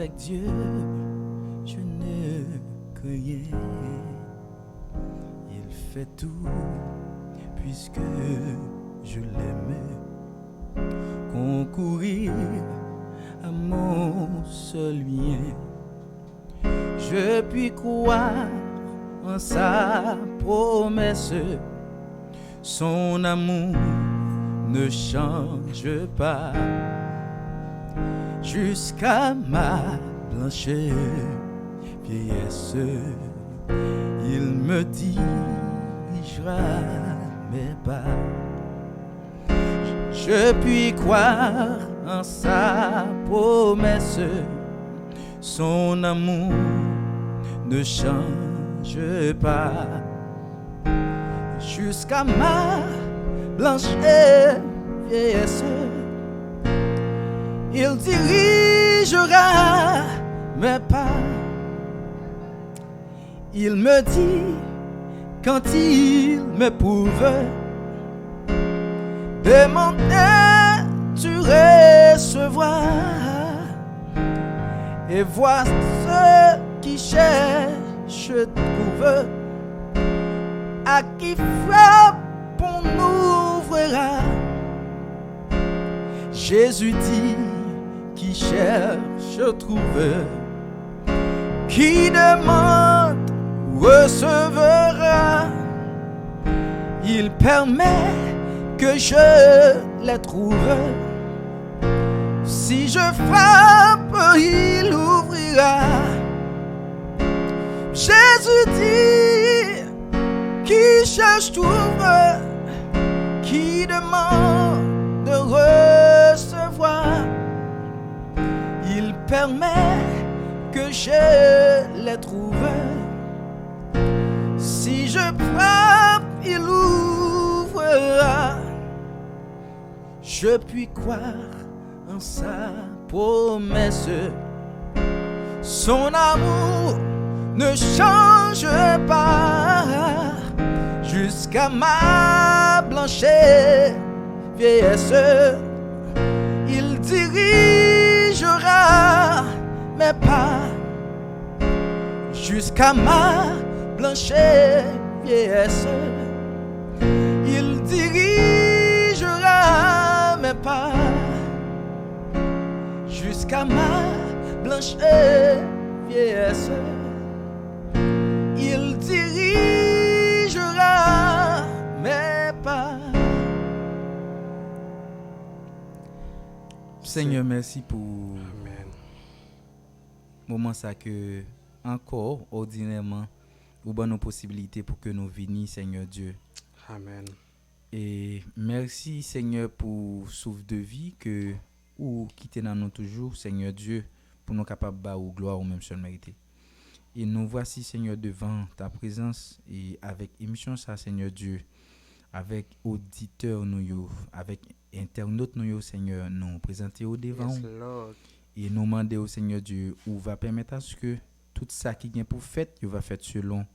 Avec Dieu, je ne crains rien. Il fait tout puisque je l'aime. Concourir à mon seul bien. Je puis croire en sa promesse. Son amour ne change pas. Jusqu'à ma blanche vieillesse, il me dirigera mes pas. Je puis croire en sa promesse. Son amour ne change pas. Jusqu'à ma blanche vieillesse, il dirigera mes pas. Il me dit quand il m'éprouve, demandez, tu recevras. Et vois ceux qui cherchent trouvent. À qui frappe on ouvrira. Jésus dit qui cherche trouve, qui demande recevra. Il permet que je les trouve. Si je frappe, il ouvrira. Jésus dit qui cherche trouve, qui demande de recevoir. Il permet que je les trouve. Si je frappe, il ouvrira. Je puis croire en sa promesse. Son amour ne change pas. Jusqu'à ma blanche vieillesse, il dirigera mes pas. Jusqu'à ma blanche vieillesse, il dirigera mes pas. Jusqu'à ma blanche vieillesse, il dirigera mes pas. Seigneur, merci pour moment ça que encore ordinairement ou bonne possibilité pour que nous venions, Seigneur Dieu. Amen. Et merci Seigneur pour souffle de vie que ou quitter dans nous toujours, Seigneur Dieu, pour nous capables de ou gloire ou même seul mérité. Et nous voici, Seigneur, devant ta présence et avec émission ça, Seigneur Dieu, avec auditeurs nous, avec internautes nous, Seigneur, nous présenter au devant. Yes, Lord. Et nous demander au Seigneur Dieu, où va permettre à ce que tout ça qui vient pour faire, il va faire selon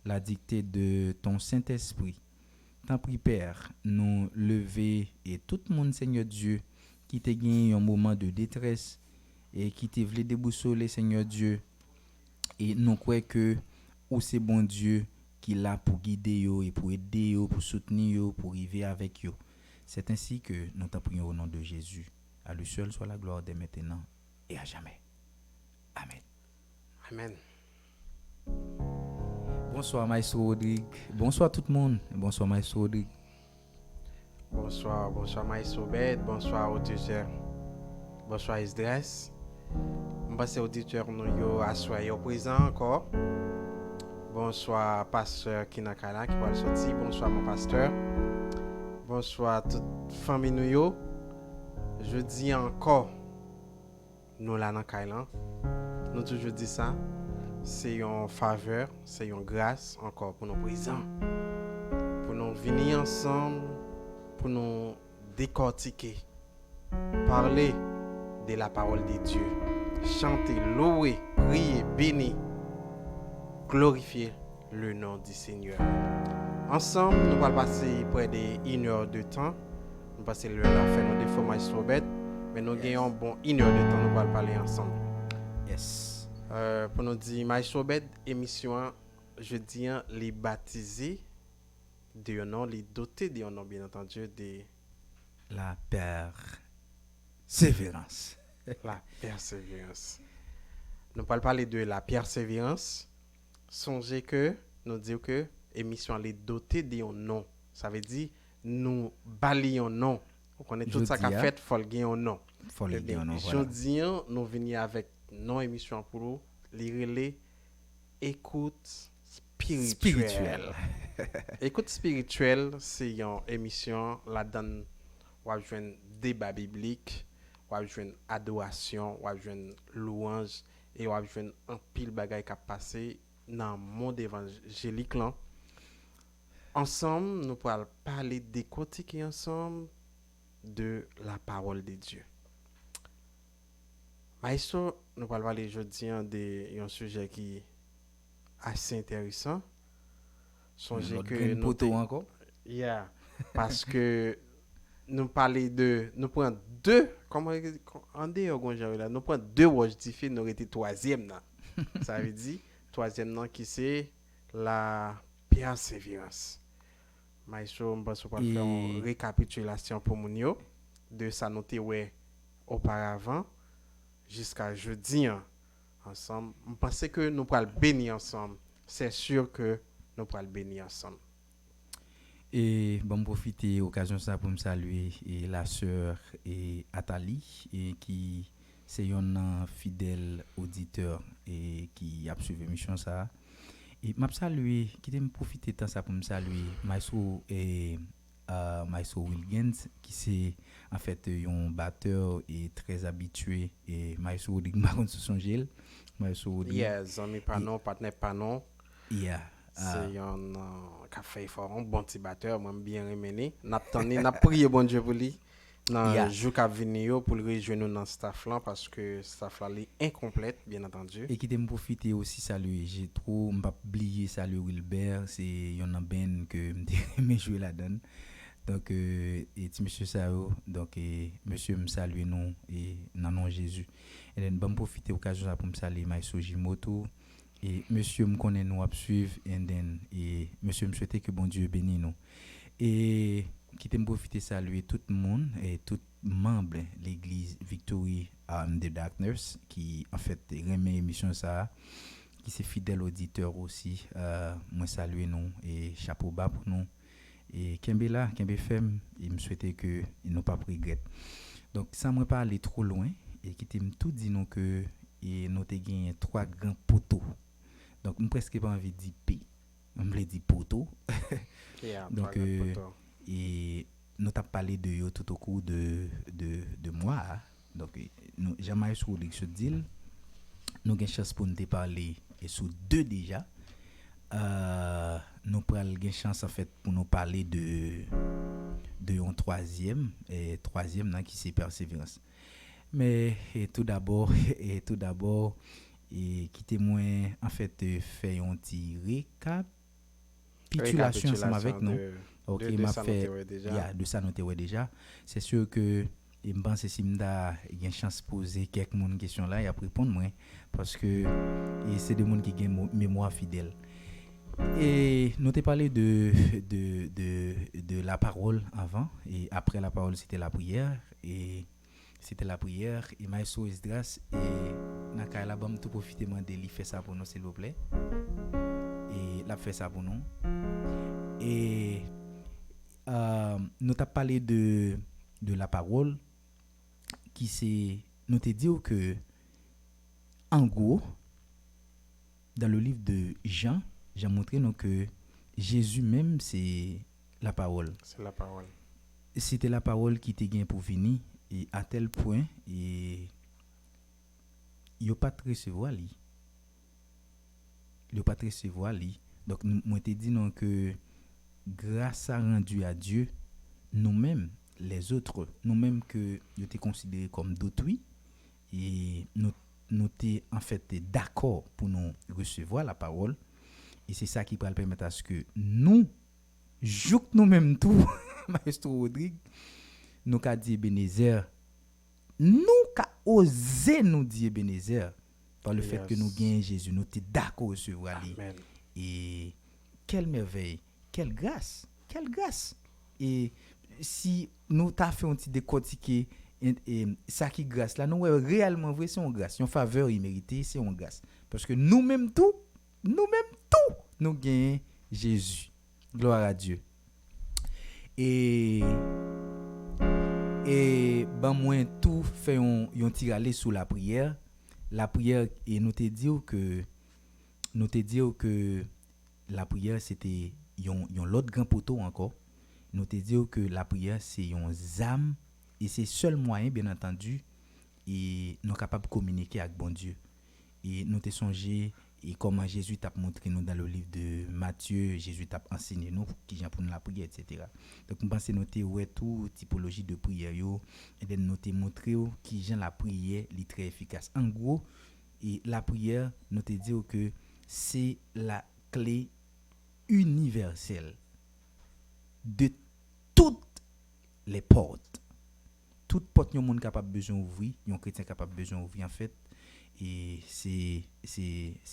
la dictée de ton Saint-Esprit. Tant pis, Père, nous lever et tout le monde, Seigneur Dieu, qui t'a gagné un moment de détresse et qui t'a voulu déboussoler, Seigneur Dieu. Et nous croyons que ou c'est bon Dieu qui est là pour guider yo et pour aider yo, pour soutenir yo, pour arriver avec yo. C'est ainsi que nous t'en prions au nom de Jésus. À lui seul soit la gloire dès maintenant et à jamais. Amen. Amen. Bonsoir Maestro Rodrigue. Bonsoir tout le monde. Bonsoir Maestro Rodrigue. Bonsoir Maïs Obed. Bonsoir auditeurs. Bonsoir Isdres. Bonsoir auditeurs nous yo assoyés au présent encore. Bonsoir pasteur Kinakala qui va sortir. Bonsoir mon pasteur. Bonsoir toute famille nous yo. Je dis encore nous là dans Kailan. Nous toujours dit ça. C'est une faveur, c'est une grâce encore pour nous présents. Pour nous venir ensemble, pour nous décortiquer, parler de la parole de Dieu, chanter, louer, prier, bénir, glorifier le nom du Seigneur. Ensemble, nous allons passer près d'1 heure de temps. Nous passer l'heure à faire nos déformations bêtes, mais nous gagnons bon 1 heure de temps, nous allons parler ensemble. Yes. Pour nous dire, Maestro Bed, émission, je dis, les baptisés de un nom, les dotés de un nom, bien entendu, de La persévérance. la persévérance. Nous parlons parler de la persévérance. Songez que nous disons que émission les dotés de un nom. Ça veut dire nous balayons nom. On connaît tout ça qu'a fait, faut le gagner un nom. Faut le gagner un nom. Je dis, nous venons avec non émission pour vous, les relais écoute spirituelle. Écoute spirituelle, c'est une émission là-dedans où on joue débat biblique, où on joue adoration, où on joue louange et où on joue un pile bagaille qui a passé dans le monde évangélique là. Ensemble, nous pourrons parler décortiquer ensemble de la parole de Dieu. Maestro, nous allons parler aujourd'hui d'un sujet qui est assez intéressant. Songez que nous encore. Yeah, parce que nous prenons deux, comment on dit là, nous prenons deux watch diffé, nous été troisième là. Ça veut dire troisième nom qui c'est la persévérance. Maestro, on va faire une récapitulation pour nous de ça noté ouais auparavant jusqu'à jeudi ensemble. Je pense que nous pourrons le bénir ensemble. C'est sûr que nous pourrons le bénir ensemble. Et bon, profiter de l'occasion ça pour me saluer et la sœur et Atali et qui c'est un fidèle auditeur et qui a suivi l'émission ça. Et m'a salué qui me profiter de ça pour me saluer Maestro et Maestro Wilgens qui c'est en fait un batteur et très habitué et Maestro Rodrigue Maron sur son gel Maestro Rodrigue yes ami panon partenaire panon yeah c'est un café fort un bon petit batteur moi bien remené n'a prié bon Dieu pour lui dans jour qu'a venir pour le rejoindre dans staff là parce que staff là est incomplète bien entendu et qui me profiter aussi saluer j'ai trop m'pas oublier saluer Wilbert c'est un ben que me jouer là-dedans. Donc, et monsieur Sao, donc, monsieur me salue nous et dans nom Jésus. Et then, bon, profiter occasion pour me saluer Maïso Jimoto. Et monsieur me connaît nous à suivre. Et monsieur me souhaite que bon Dieu bénisse nous. Et qui me profiter saluer tout le monde et tout membre de l'église Victory the Darkness qui, en fait, remet l'émission ça. Qui c'est fidèle auditeur aussi. Moi, saluer nous et chapeau bas pour nous. Et Kembe Fem, il me souhaitait que il n'ont pas pris regret. Donc ça m'a pas aller trop loin et qui t'aime tout dit nous que et nous t'ai gagné trois grands poteaux. Donc me presque pas envie de dire P, on me dit poteau. Donc et nous t'a parlé de yo tout au cours de mois. Donc nous jamais sur le deal. Nous avons chance pour nous parler et sous deux déjà. Nous prenons une chance en fait pour nous parler de un troisième qui c'est persévérance. Mais tout d'abord et qui témoin en fait fait un petit récapitulation ensemble avec nous. OK, m'a fait de ça noté déjà. C'est sûr que et je pense que si m'da une chance poser quelques questions là, il a répondre moi parce que c'est des gens qui ont mémoire fidèle. Et nous t'ai parlé de la parole avant et après la parole c'était la prière et Maestro Esdras et Nakala bam tout profiter de lui faire ça pour nous s'il vous plaît et l'a fait ça pour nous et nous t'ai parlé de la parole qui c'est nous t'ai dit que en gros dans le livre de Jean j'ai montré nous que Jésus même c'est la parole. C'est la parole. C'était la parole qui était gain pour venir et à tel point et il pas de recevoir lui. Il pas de recevoir lui. Donc moi te dit non que grâce à rendu à Dieu nous-mêmes les autres nous-mêmes que nous t'ai considéré comme d'autrui et nous t'ai en fait d'accord pour nous recevoir la parole. Et c'est ça qui va permettre à ce que nous, nous-mêmes tout, Maestro Rodrigue, nous qu'a dit Ebenezer, nous qu'a osé nous dire Ebenezer, par le fait que nous Yes. gagnons Jésus, nous sommes d'accord recevoir lui. Amen. Et quelle merveille, quelle grâce, quelle grâce. Et si nous t'avons fait un petit décortiquer ça qui grâce là, nous réellement vrai c'est une grâce, une faveur imméritée, c'est une grâce. Parce que nous-mêmes tout, nous gagnons Jésus. Gloire à Dieu. Et ben moi tout fait un tir aller sous la prière. La prière et nous te dire que la prière c'était yon l'autre grand poteau encore. Nous te dire que la prière c'est un âme et c'est seul moyen bien entendu et nous capable de communiquer avec bon Dieu. Et nous te songer et comment Jésus t'a montré nous dans le livre de Matthieu, Jésus t'a enseigné nous qui j'en pour la prière etc. Donc nous pensons noter ouais tout typologie de prière yo et de nous te montrer qui j'en la prière est très efficace. En gros, et la prière nous te dire que c'est la clé universelle de toutes les portes. Toute porte yon monde capable besoin ouvrir, yon chrétien capable besoin ouvrir en fait et c'est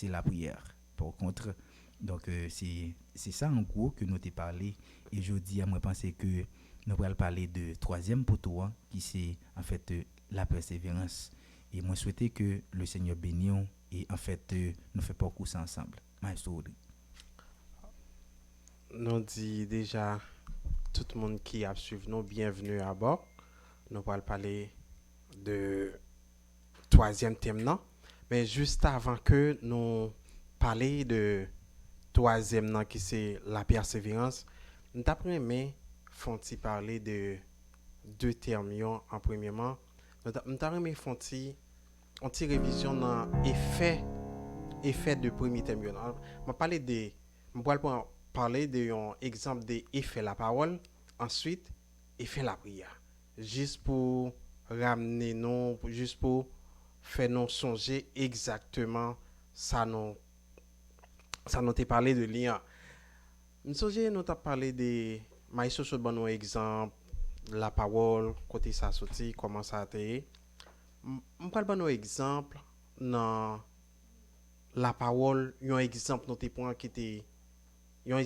la prière. Par contre, donc c'est ça en gros que nous t'ai parlé et je dis à moi penser que nous allons parler de troisième poteau hein, qui c'est en fait la persévérance et moi souhaiter que le Seigneur bénisse et en fait nous fait parcours ça ensemble. Maestro Audrey. Nous dit déjà tout le monde qui a suivi nous, bienvenue à bord. Nous allons parler de troisième thème, non? Mais juste avant que nous parlions de troisième, non, qui c'est la persévérance, nous avons aimé parler de deux termes. En premièrement, nous avons aimé faire une petite révision dans effet de premier thème. Je vais parler de un exemple d'effet la parole, ensuite effet la prière. Juste pour ramener nous, juste pour faire nous songer exactement ça nous t'a parlé de lien. Nous songer nous t'a parlé de maïso sur bon exemple la parole côté ça sorti comment ça a été. On parle bon exemple dans la parole, un exemple nous t'ai point qui était un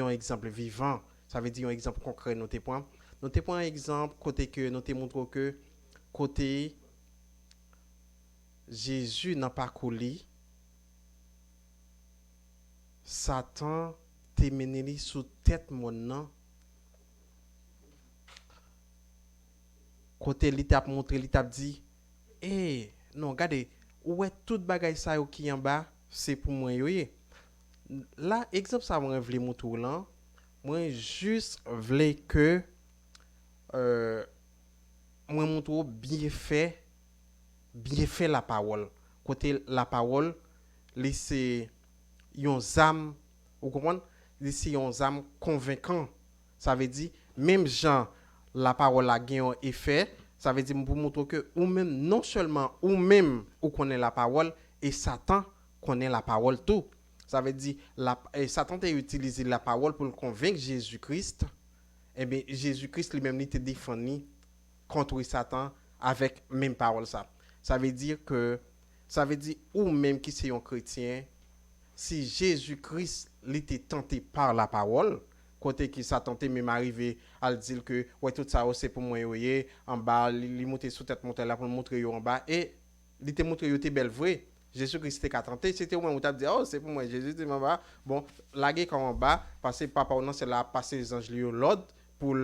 exemple vivant, ça veut dire un exemple concret nous t'ai point. Nous t'ai point un exemple côté que nous t'ai montré que côté Jésus n'a pas coulé, Satan t'est mené sous tête mon nom. Côté il t'a montré, il t'a dit, non, regardez, où est toute bagaille ça qui en bas, c'est pour moi yoye. Là, exemple ça moi vle montrer là, moi juste vle que moi montre bien fait la parole. Côté la parole, c'est yon âme, vous comprenez? C'est yon âme convaincant. Ça veut dire même Jean la parole a gagné un effet, ça veut dire pour montrer que ou même non seulement ou même ou connaît la parole et Satan connaît la parole tout. Ça veut dire Satan a utilisé la parole pour convaincre Jésus-Christ. Eh bien Jésus-Christ lui-même il était défendu contre Satan avec même parole ça. Ça veut dire ou même qui c'est un chrétien, si Jésus-Christ était tenté par la parole, côté qui Satan tenté même arrivé à dire que ouais tout ça c'est pour moi en bas, il monter sous tête monter là pour montrer en bas et il te montre était belle vrai. Jésus-Christ était tenté, c'était au moment où tu as dit oh c'est pour moi Jésus en bas. Bon, la guerre en bas parce que papa non c'est là passer les anges l'ordre pour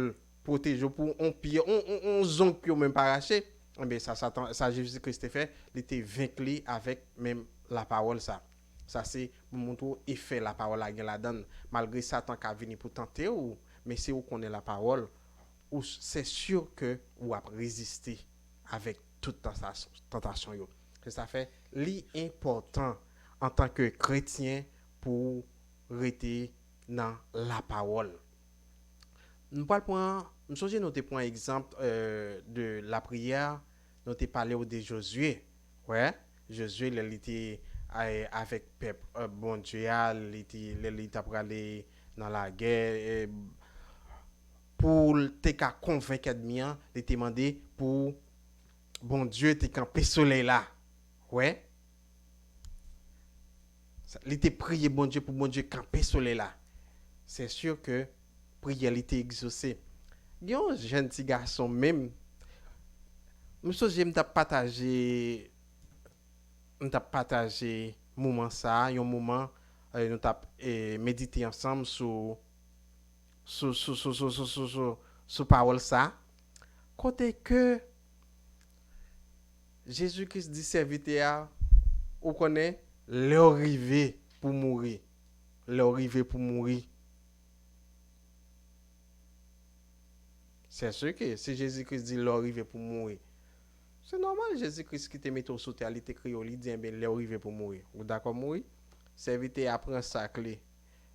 protéger pour on pied on zone qui même pas arraché. Mais ça Jésus-Christ fait, il était vaincu avec même la parole ça. Ça c'est pour montrer effet la parole à la donne malgré Satan qui a venu pour tenter ou mais c'est où qu'on est la parole ou c'est sûr que ou a résister avec toute tentation yo. Ça fait l'important en tant que chrétien pour rester dans la parole. Nous parlons nous songe noter pour un exemple de la prière, nous t'ai parlé de Josué. Ouais, Josué il était avec peuple bon Dieu, il était pour aller dans la guerre pour te convaincre ennemi, il t'a demandé pour bon Dieu te camper soleil là. Ouais. Il était prié bon Dieu pour bon Dieu camper soleil là. C'est sûr que prière était exaucée. Il y a un jeune petit garçon même, monsieur j'aime partager moment ça, un moment nous t'a méditer ensemble sur parole ça. Côté que Jésus-Christ dit serviteur ou connaît l'arrivée pour mourir. L'arrivée pour mourir. C'est sûr que si Jésus-Christ dit l'arrivée pour mourir, c'est normal Jésus-Christ qui te met au sous terre, il te crie, il dit bien l'arrivée pour mourir. Ou d'accord mourir? Serviteur apprend sa clé.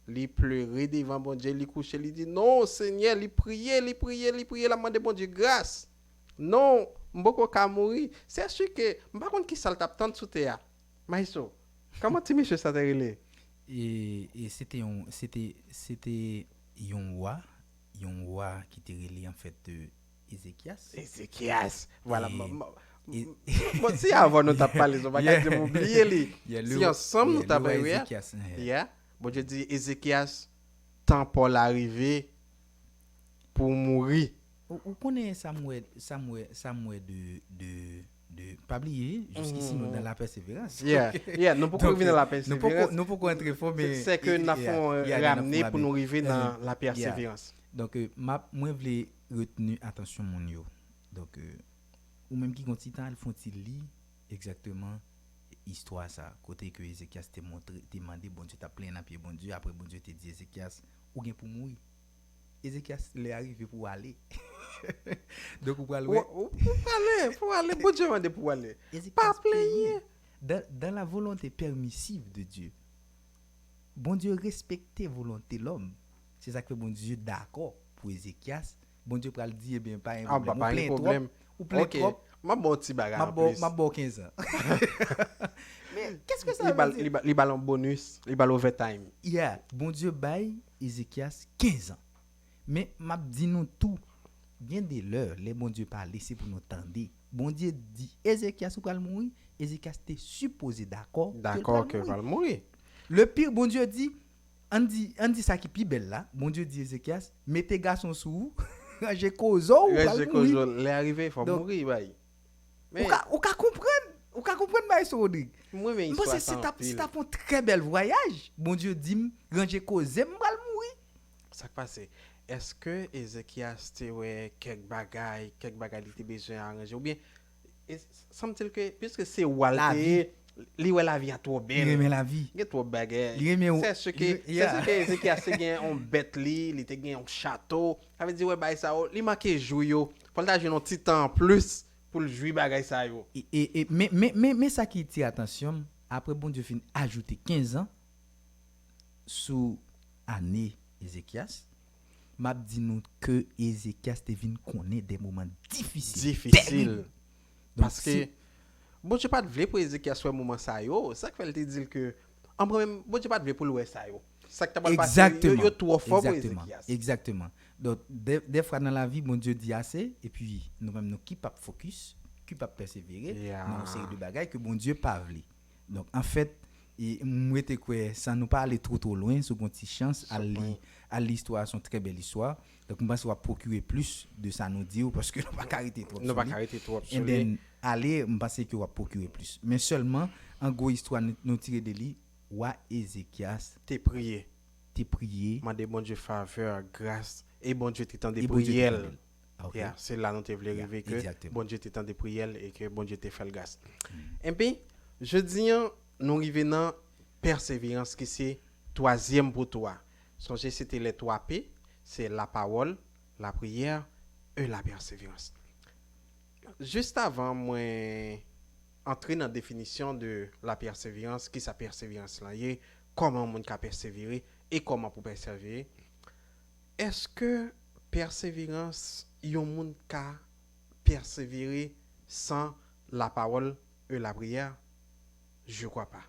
Il pleurait devant bon Dieu, il couchait, il dit non Seigneur, il priait, il a demandé bon Dieu grâce. Non, mboko ka mourir. C'est sûr que m'pa konn ki sal tap tant sous terre. Maïso, comment tu monsieur ça relé? Et c'était un roi qui était relié en fait Ézéchias. Ézéchias. Voilà. Et- Bon, si avant nous t'a parlé, on va garder m'oublier li. Yeah, Si ensemble nous t'a parlé, Ézéchias. yeah. Bon Dieu dit Ézéchias, temps pour l'arrivée pour mourir. Vous connaissez Samuel de pas oublier jusqu'ici nous dans la persévérance. Yeah, nous pouvons revenir dans la persévérance. Nous pouvons entrer fort mais C'est que nous avons ramené pour nous arriver dans la persévérance. Donc moi voulais retenir attention mon yo. Donc ou même qui gonti temps ils font-ils lire exactement histoire ça côté que Ézéchias t'a montré t'a demandé bon Dieu t'a plein à pied bon Dieu après bon Dieu t'a dit Ézéchias ou bien pour mourir. Ézéchias est arrivé pour aller. Donc pour aller Pour aller, bon Dieu m'a dit pour aller. Pas plaigner. Dans la volonté permissive de Dieu. Bon Dieu respectait volonté de l'homme. C'est ça que bon Dieu d'accord pour Ézéchias. Bon Dieu pral dire bien pas un problème. Ou plein trop. Ma bon petit bagarre en plus. Ma bon 15 ans. Mais qu'est-ce que ça veut dire? Les ballons bonus, les ballons overtime. Yeah, bon Dieu bail Ézéchias 15 ans. Mais m'a dit nous tout bien de l'heure les bon Dieu pas laissé pour nous tendre. Bon Dieu dit Ézéchias ou va mourir, Ézéchias était supposé d'accord que va mourir. Le pire bon Dieu dit on dit ça qui plus belle là. Bon Dieu dit Ézéchias, mettez garçon sous j'ai cause ou les arrivé faut mourir bail. Mais ou ka comprendre mais ça Rodrigue. Moi mais c'est un très bel voyage. Bon Dieu dit ranger cause m'val mourir. Ça passe. Est-ce que Ézéchias te ouais quelques bagailles il te besoin arranger ou bien semble-t-il que puisque c'est Walter li ouais la vie a trop belle. Il aime la vie. Il trop bagaille. C'est ce que Ézéchias te gagne un bête li, il te gagne un château. Ça veut dire ouais bah ça li marqué jouyo. Faut la jouer un petit temps en plus pour le jouer bagaille ça yo. Mais ça qui tire attention après bon Dieu fin ajouter 15 ans sous année Ézéchias. M'a dit nous que Ézéchias te vinn connaît des moments difficiles. Parce que bon Dieu pas de vle pour Ézéchias soit moment ça yo, ça que fait te dire que en premier bon Dieu pas de vle pour le ça yo. Ça que t'as pas passé yo trop fort pour Ézéchias. Exactement. Donc des fois dans la vie bon Dieu dit assez et puis nous même nous qui pas focus, qui pas persévérer dans une série de bagages que bon Dieu pas vle. Donc en fait et moi te quoi ça nous pas aller trop loin sur une petite chance à l'histoire son très belle histoire donc on va se procurer plus de ça nous dire parce que nous pas arrêter trop et bien aller on pense que va procurer plus mais seulement en gros histoire nous tirer de lui wa Ézéchias t'es prié demander bon Dieu faveur grâce et bon Dieu t'étend des prières. Okay. C'est là nous te voulons arriver que bon Dieu t'étend des prières et que bon Dieu te fait grâce. Et puis je dis nous arrivons dans persévérance qui c'est troisième pour toi. Songez c'était les 3 P, c'est la parole, la prière et la persévérance. Juste avant moi entrer dans la définition de la persévérance, qui sa persévérance là, comment on peut persévérer et comment pour persévérer. Est-ce que persévérance yon moun ka persévérer sans la parole et la prière? Je crois pas.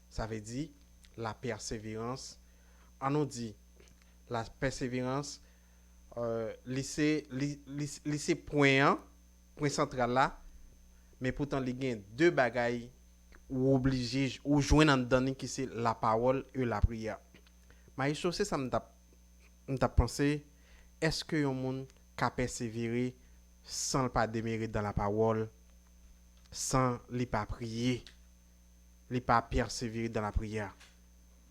Ça veut dire la persévérance. On nous dit la persévérance lycée point central là, mais pourtant il y a deux bagailles ou obligé ou joindre en dedans qui c'est la parole et la prière. Mais c'est ça m't'a pensé est-ce que un monde qui persévérer sans pas demeurer dans la parole, sans les pas prier, les pas persévérer dans la prière.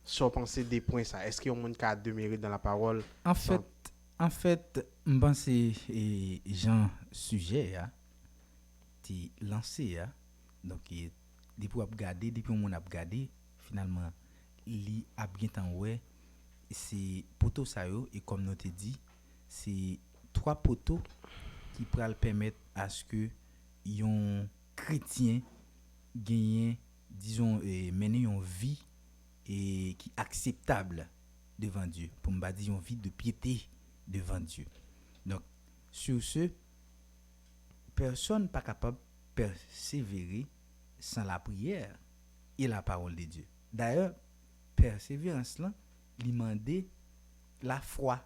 Sans penser des points ça, est-ce que un monde qui a demeurer dans la parole En sans fait, en fait, m'pense Jean sujet a ti lancé a. Donc depuis ap gade, depuis on ap gade, finalement li a bien tan ouais, c'est poteau ça yo et comme nous te dit, c'est trois poteaux qui pourraient permettre à ce que yon chrétien gagne disons mener une vie et qui acceptable devant Dieu pour me dire une vie de piété devant Dieu. Donc sur ce personne pas capable de persévérer sans la prière et la parole de Dieu. D'ailleurs, persévérance là, il demandait la foi.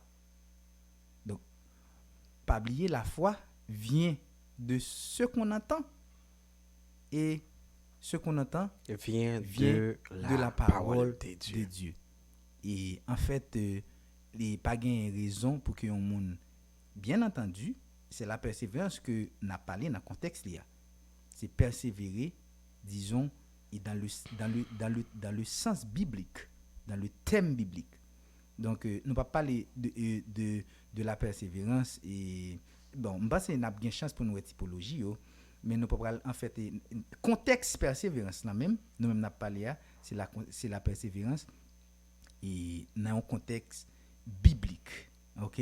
Donc pas oublier la foi vient de ce qu'on entend et ce qu'on entend vient vient de de la parole de Dieu. Et en fait, les païens ont raison pour que un monde, bien entendu, c'est la persévérance que n'a parlé dans le contexte là. C'est persévérer, disons, et dans le sens biblique, dans le thème biblique. Donc, nous pas parler de la persévérance et bon, c'est n'a bien chance pour nous typologie yo, mais nous pas en fait contexte persévérance là même, nous même n'a parlé là, c'est la persévérance et dans un contexte biblique. OK?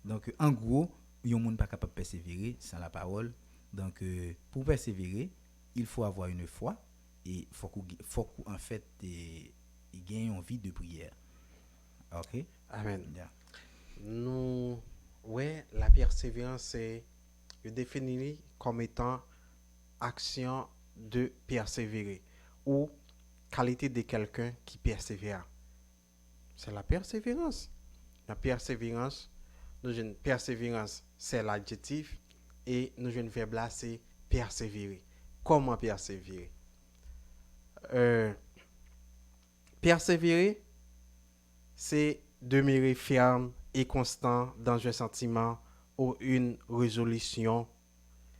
Donc en gros, yon monde pas capable de persévérer sans la parole. Donc pour persévérer, il faut avoir une foi et faut qu'en fait il gagne une vie de prière. OK? Amen. Yeah. Nous, ouais, la persévérance, c'est défini comme étant action de persévérer ou qualité de quelqu'un qui persévère. C'est la persévérance. La persévérance, persévérance, c'est l'adjectif et nous une verbe là, c'est persévérer. Comment persévérer? Persévérer, c'est demeurer ferme et constant dans un sentiment ou une résolution.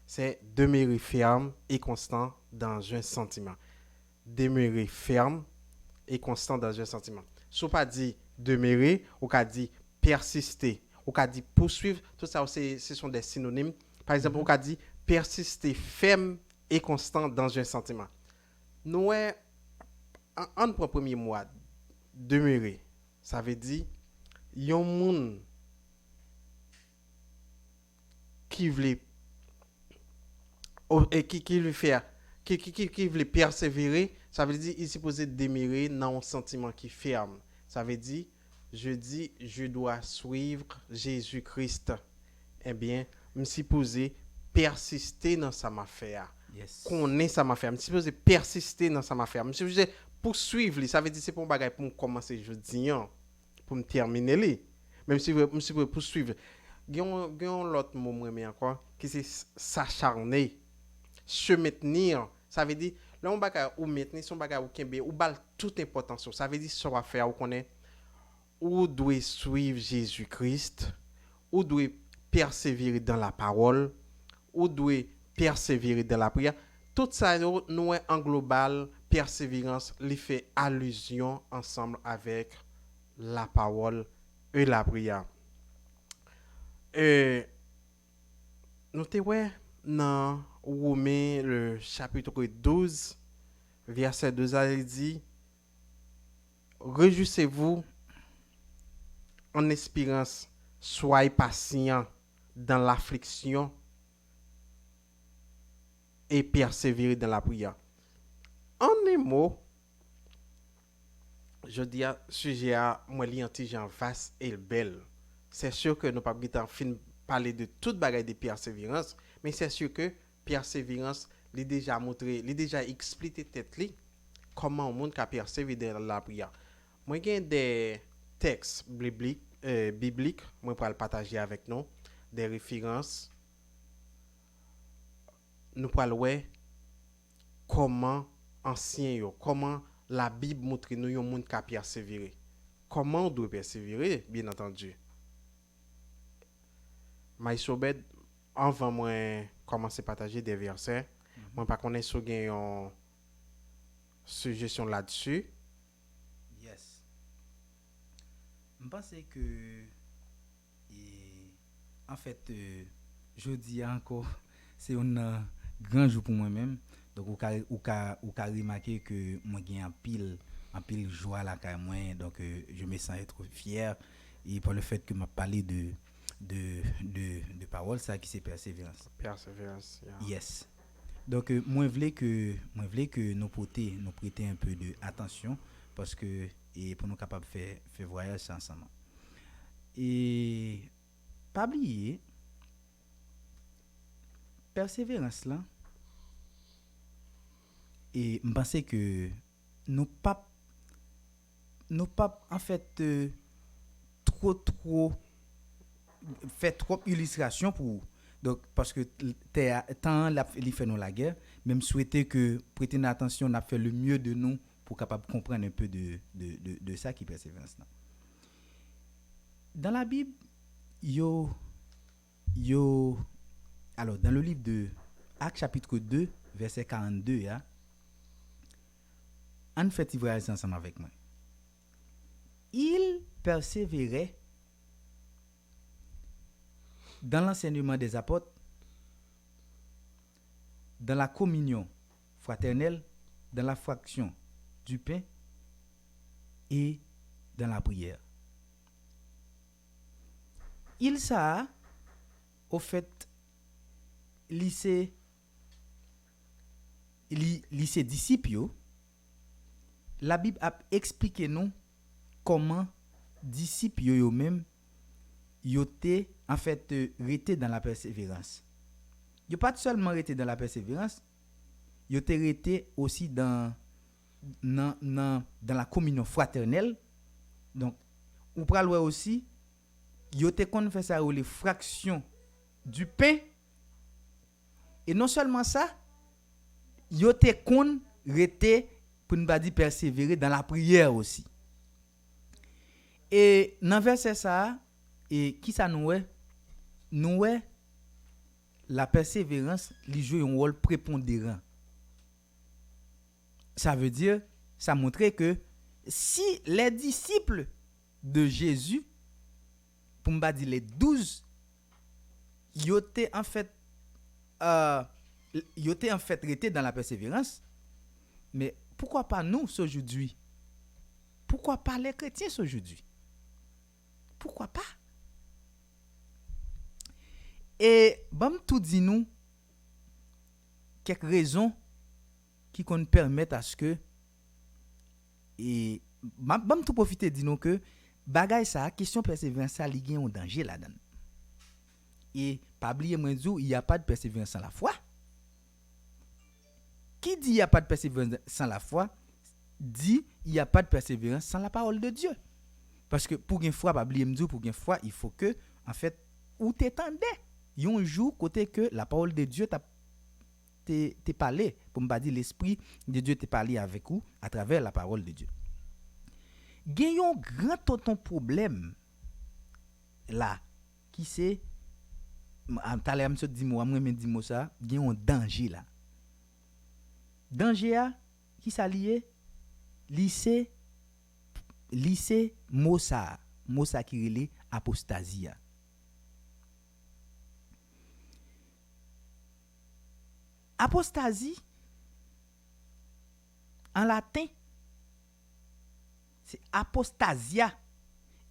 C'est demeurer ferme et constant dans un sentiment. Demeurer ferme et constant dans un sentiment. Si on pas dit demeurer, ou qu'a dit persister, ou qu'a dit poursuivre, tout ça ce sont des synonymes. Par exemple, on qu'a dit persister ferme et constant dans un sentiment. Nous en premier mot demeurer, ça veut dire yon moun qui veut qui veut faire qui veut persévérer, ça veut dire il supposé demeurer dans un sentiment qui ferme. Ça veut dire je dois suivre Jésus-Christ. Eh bien, me supposé persister dans sa affaire. Yes. Connaître sa affaire, me supposé persister dans sa affaire. Me supposé poursuivre, ça veut dire c'est pour bagay pour commencer jeudi pour me terminer li. Même si me supposé poursuivre. Gyon l'autre mot moi encore qui c'est s'acharner. Se maintenir, ça veut dire là on bagay ou maintenir son bagay ou kembe ou bal toute importance. Ça veut dire ça va faire ou connaît ou doit suivre Jésus-Christ, ou doit persévérer dans la parole, ou doit persévérer dans la prière. Tout ça nous en global persévérance lui fait allusion ensemble avec la parole et la prière. Nous te ouais dans Romains le chapitre 12 verset 2 il dit réjouissez-vous en espérance, soyez patient dans l'affliction et persévérez dans la prière. En un mot, je dis à sujet à moi li antigen vaste et belle. C'est sûr que nous pas fin parler de toute bagaille de persévérance, mais c'est sûr que persévérance li déjà montré, li déjà expliqué tête li comment on monde ka persévérer dans la prière. Moi gen des textes bibliques, moi pour le partager avec nous, des références. Nous pour voir comment ancien yo, comment la Bible montre nous yon monde qui a persévéré. Comment on doit persévérer, bien entendu. Maïs Obed, avant moi commencer à partager des versets, moi pas connais si gen yon suggestion là-dessus. Yes. Je pense que en fait je dis encore c'est un grand jour pour moi-même. Donc ou ka remarquer que moi gagne en pile joie là quand moi donc je me sens être fier et par le fait que m'a parlé de parole ça qui c'est persévérance. Persévérance. Yeah. Yes. Donc moi voulais que nous prêter un peu de attention parce que et pour nous capable faire voyage ça ensemble. Et pas oublier persévérance là et je pense que nous pas en fait trop fait trop illustration pour donc parce que tant il fait nous la guerre même souhaiter que prêter une attention n'a fait le mieux de nous pour capable comprendre un peu de ça qui persévérance là. Dans la Bible yo alors dans le livre de Actes chapitre 2 verset 42 ya en fait il voyage ensemble avec moi. Il persévérait dans l'enseignement des apôtres, dans la communion fraternelle, dans la fraction du pain et dans la prière. Il ça au fait lycée disciples, la Bible a expliqué nous comment disciples eux-mêmes yo te en fait resté dans la persévérance. Yo pas seulement resté dans la persévérance, yo te resté aussi dans la communion fraternelle. Donc on pral voir aussi yo te kon fait ça les fractions du pain. Et non seulement ça, yo te kon resté pour ne pas dire persévérer dans la prière aussi. Et dans verset ça et qui ça nous la persévérance li joue un rôle prépondérant. Ça veut dire ça montrait que si les disciples de Jésus pour me dire les 12 ils étaient en fait restés dans la persévérance, mais pourquoi pas nous aujourd'hui? Pourquoi pas les chrétiens aujourd'hui? Pourquoi pas? Et bon tout dit nous quelques raisons qui nous permettent à ce que et bon tout profiter dit nous que bagay ça question persévérance ça li gen un danger là-dedans. Et pas oublier moi dire il y a pas de persévérance sans la foi. Qui dit il y a pas de persévérance sans la foi dit il y a pas de persévérance sans la parole de Dieu. Parce que pour une foi pas oublier me dire pour une foi il faut que en fait ou t'étendais un jour côté que la parole de Dieu t'es parlé pour me pas dire l'esprit de Dieu t'est parlé avec vous à travers la parole de Dieu. Gagnons grand autant problème là qui c'est t'allais me dit moi me dit moi ça gagnons un danger là. Danger a qui ça lié lycée mot ça qui relé apostasie. Apostasie en latin c'est apostasia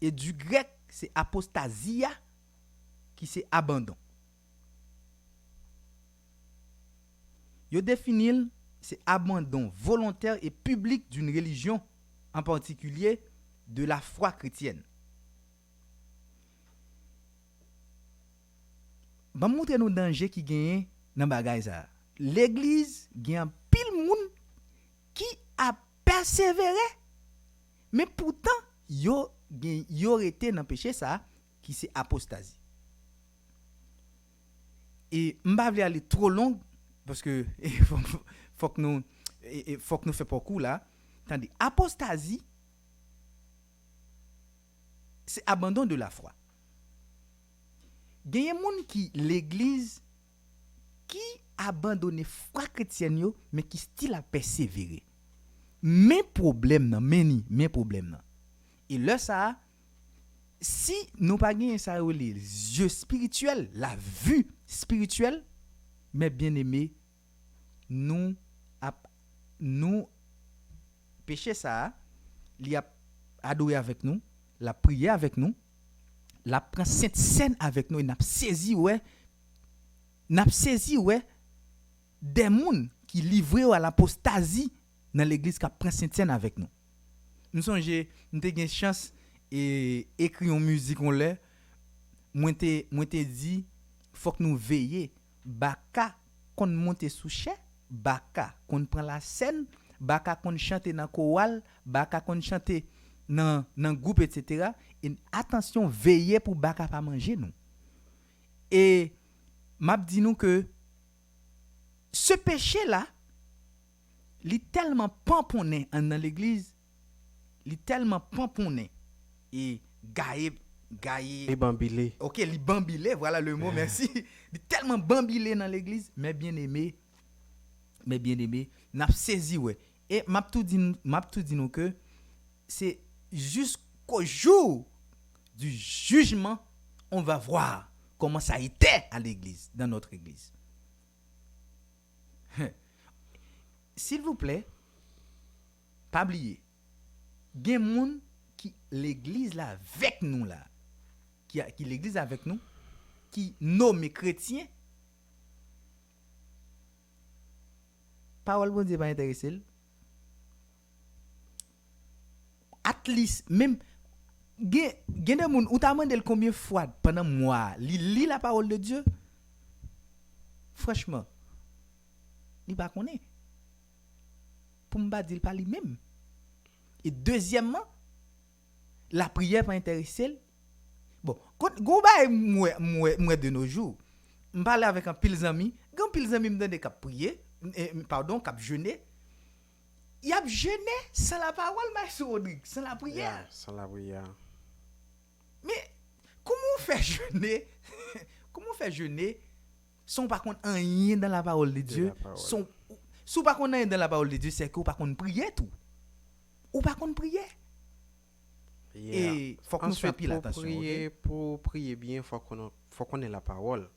et du grec c'est apostasia qui c'est abandon. Yo définit c'est abandon volontaire et public d'une religion, en particulier de la foi chrétienne. Ba montrer nous danger qui gagne dans bagay ça. L'église gagne pile moun qui a persévéré mais pourtant yo été dans péché ça qui c'est apostasie. Et m'pa vle aller trop long parce que faut que nous et faut que nous fassions pas coup là. Tandis, apostasie, c'est abandon de la foi. Il y a des gens qui, l'église, qui abandonne foi chrétienne, yo, mais qui style a persévérer. Mais problème, mais problème. Et là, ça, si nous pas gagné ça, les yeux spirituels, la vue spirituelle, mais bien aimé, nous péché ça, il a adoré avec nous, la prié avec nous, la prend sainte scène avec nous, et n'a saisi des gens qui livrent à l'apostasie dans l'église qui prend sainte scène avec nous. Nous sommes j'ai une chance et écrire en musique on l'est. Moi te dit faut que nous veiller baka qu'on monte sous chè, baka qu'on prend la scène, baka qu'on chante dans chorale, baka qu'on chante dans groupe etc. Et attention veiller pour baka pas manger nous. Et m'a dit nous que ce péché là il est tellement pamponné dans l'église, il est tellement pamponné et gaillé Les bambilés. OK, li bambilé, voilà le mot, merci. Il est tellement bambilé dans l'église, mais bien aimé, n'a saisi ouais. Et m'a tout dit nous que c'est jusqu'au jour du jugement, on va voir comment ça a été à l'église, dans notre église. S'il vous plaît, pas oublier. Il y a des gens qui l'église là avec nous là, qui l'église avec nous, qui nomme chrétiens. Parole bon Dieu pas intéressé. At least même gen des moun ou t'a demandé combien de fois pendant mois li la parole de Dieu. Franchement, il pas connaît. Pour m'pa dire pas lui même. Et deuxièmement, la prière pas intéressé. Bon, go ba moi de nos jours. Me parler avec un pile ami, grand pile ami me donne cap prier, cap jeûner. Il a jeûné sans la parole, Maître Rodrigue, sans la prière. Yeah, sans la prière. Mais comment on fait jeûner? Comment on fait jeûner sans par contre rien dans la parole de Dieu? Sous par contre rien dans la parole de Dieu, c'est que ou par contre prier tout. Ou par contre prier. Yeah. Et faut que nous fassions pile attention. Pour prier bien, faut qu'on ait la parole.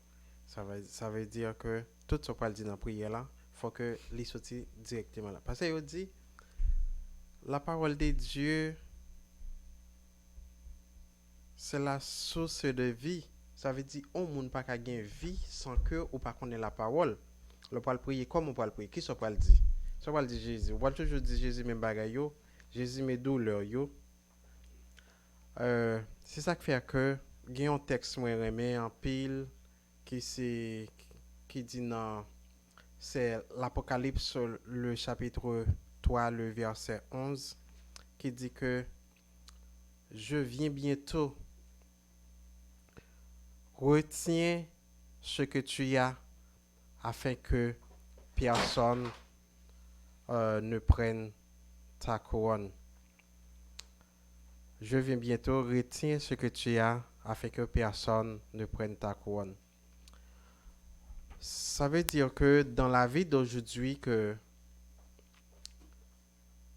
Ça veut dire que tout ce qu'on dit dans la prière là, faut que les sorti directement là. Parce que il dit la parole de Dieu c'est la source de vie. Ça veut dire on monde pas ka gain vie sans que ou pas connaît la parole. Le pas prier comme on peut le prier. Qui ça peut le dire? Ça peut le dire Jésus. On va toujours dire Jésus même bagay yo, Jésus mes douleurs yo. C'est ça qui fait que il y a un texte moi remé en pile qui dit non, c'est l'Apocalypse le chapitre 3 le verset 11 qui dit que je viens bientôt. Retiens ce que tu as afin que personne ne prenne ta couronne. Je viens bientôt, retiens ce que tu as afin que personne ne prenne ta couronne. Ça veut dire que dans la vie d'aujourd'hui, que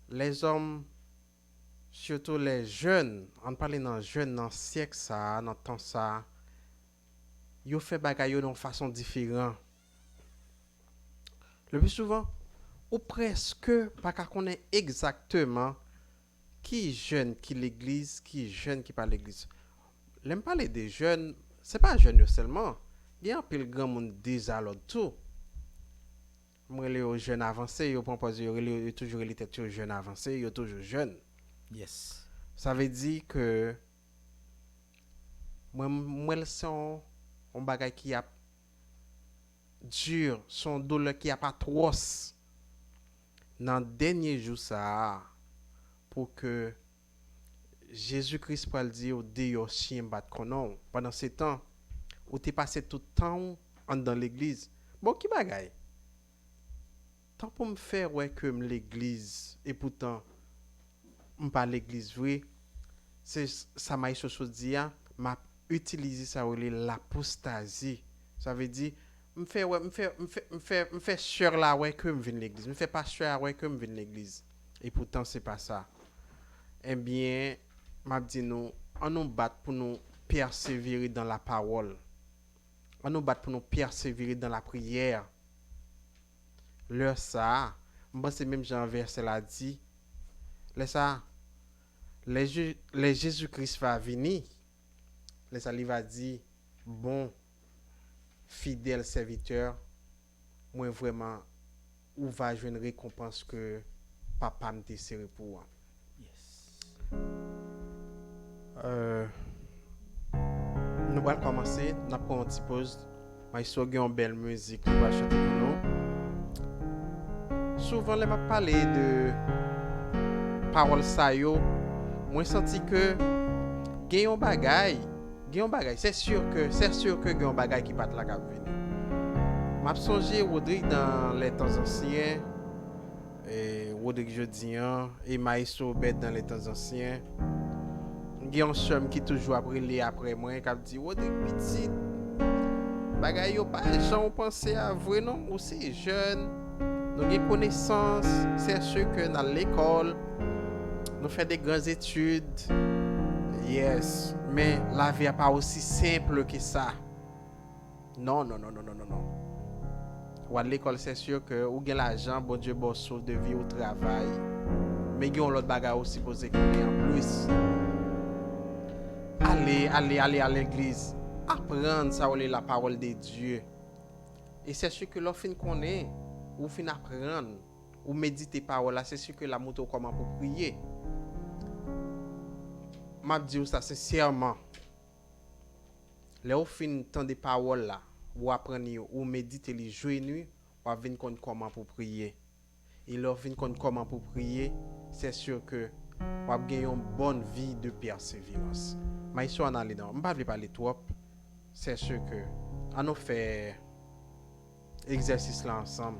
les hommes, surtout les jeunes, on parle dans jeunes, dans siècle ça, dans temps ça, ils font bagay yo d'une façon différente. Le plus souvent, ou presque pas qu'à connaître exactement qui jeune qui l'église, qui jeune qui pas l'église. L'aime parler des jeunes, c'est pas jeunes seulement. Il y a un pile grand monde déjà l'autre tout. Moi les jeunes avancés, yo propose yo toujours les têtes jeunes avancés, yo toujours jeunes. Yes. Ça veut dire que moi son on bagay qui a dur, son douleur qui a pas trop dans dernier jour ça pour que Jésus-Christ pour le dire au Dieu chien bat konon pendant ce temps où tu passé tout le temps dans l'église. Bon qui bagay? tant pour me faire ouais que l'église et pourtant me pas l'église vrai, c'est ça m'a dit m'a utilisé ça l'apostasie. Ça veut dire me fait sûr là ouais que me vienne l'église, me fait pas sûr ouais que me vienne l'église. Et pourtant c'est pas ça. Eh bien, m'a dit nous on nous bat pour nous persévérer dans la parole. On nous bat pour nous persévérer dans la prière. L'heure ça, moi c'est même Jean verset l'a dit. Ça, les Jésus-Christ va venir. Ça lui va dire bon fidèle serviteur, moi vraiment où va jouer une récompense que papa me désire pour moi. Yes. Nous allons commencer, nous allons une petite pause. Mais il y a une belle musique qui va chanter pour nous. Souvent, je vais parler de paroles ça yo. Moi, senti que il y a un bagay. C'est sûr que il y a un bagay qui bat la cap venir. M'a songé Rodrigue dans les temps anciens et Rodrigue Jodian et Maïso Bête dans les temps anciens. Il y a un chum qui toujours après moi qui dit Rodrigue petit bagay yo pas gens penser à vrai non ou c'est jeune. Nous avons connaissance, c'est sûr que dans l'école nous faisons des grandes études. Yes, mais la vie n'est pas aussi simple que ça. Non. Ou à l'école, c'est sûr que ou gain l'argent, bon Dieu, bon sauve de vie au travail. Mais il y a l'autre bagage aussi posé qu'on est en plus. Allez à l'église. Apprendre ça, la parole de Dieu. Et c'est sûr que l'offre qu'on est, ou fin apprendre, ou méditer parole, c'est sûr que la moto comment pour prier. M'a dit ça sincèrement. Les ou fin temps de parole là, ou apprendre ou méditer les jours et nuit, ou venir comment pour prier. Et leur venir comment pour prier, c'est sûr que ou gagner une bonne vie de persévérance. Mais ils sont en aller dans, on pas parler trop. C'est sûr que on nous fait exercice là ensemble.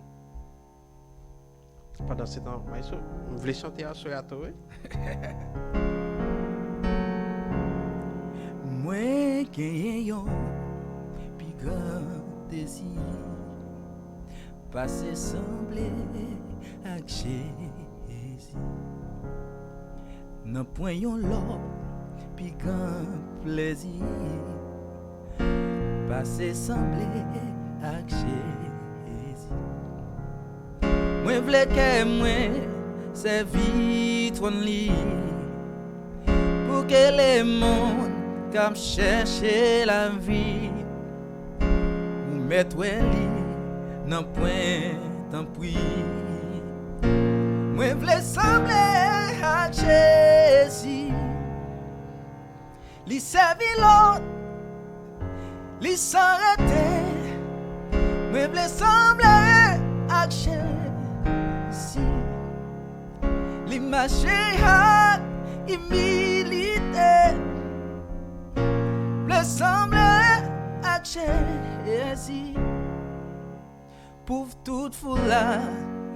Pendant ce temps, Maïso, vous voulez chanter à soir à toi? Moi qui yon pi grand désir passer sembler avec Jésus nan point yon l'or pi grand plaisir passer sembler avec Jésus moi vle que moi servi ton lit pour que les mondes comme chercher la vie ou mettre li nan point tant pris moi vle sembler à Jésus li servi l'autre li s'arrêter moi vle sembler à Jésus li marcher à humilité sembler à Jésus pour toute foule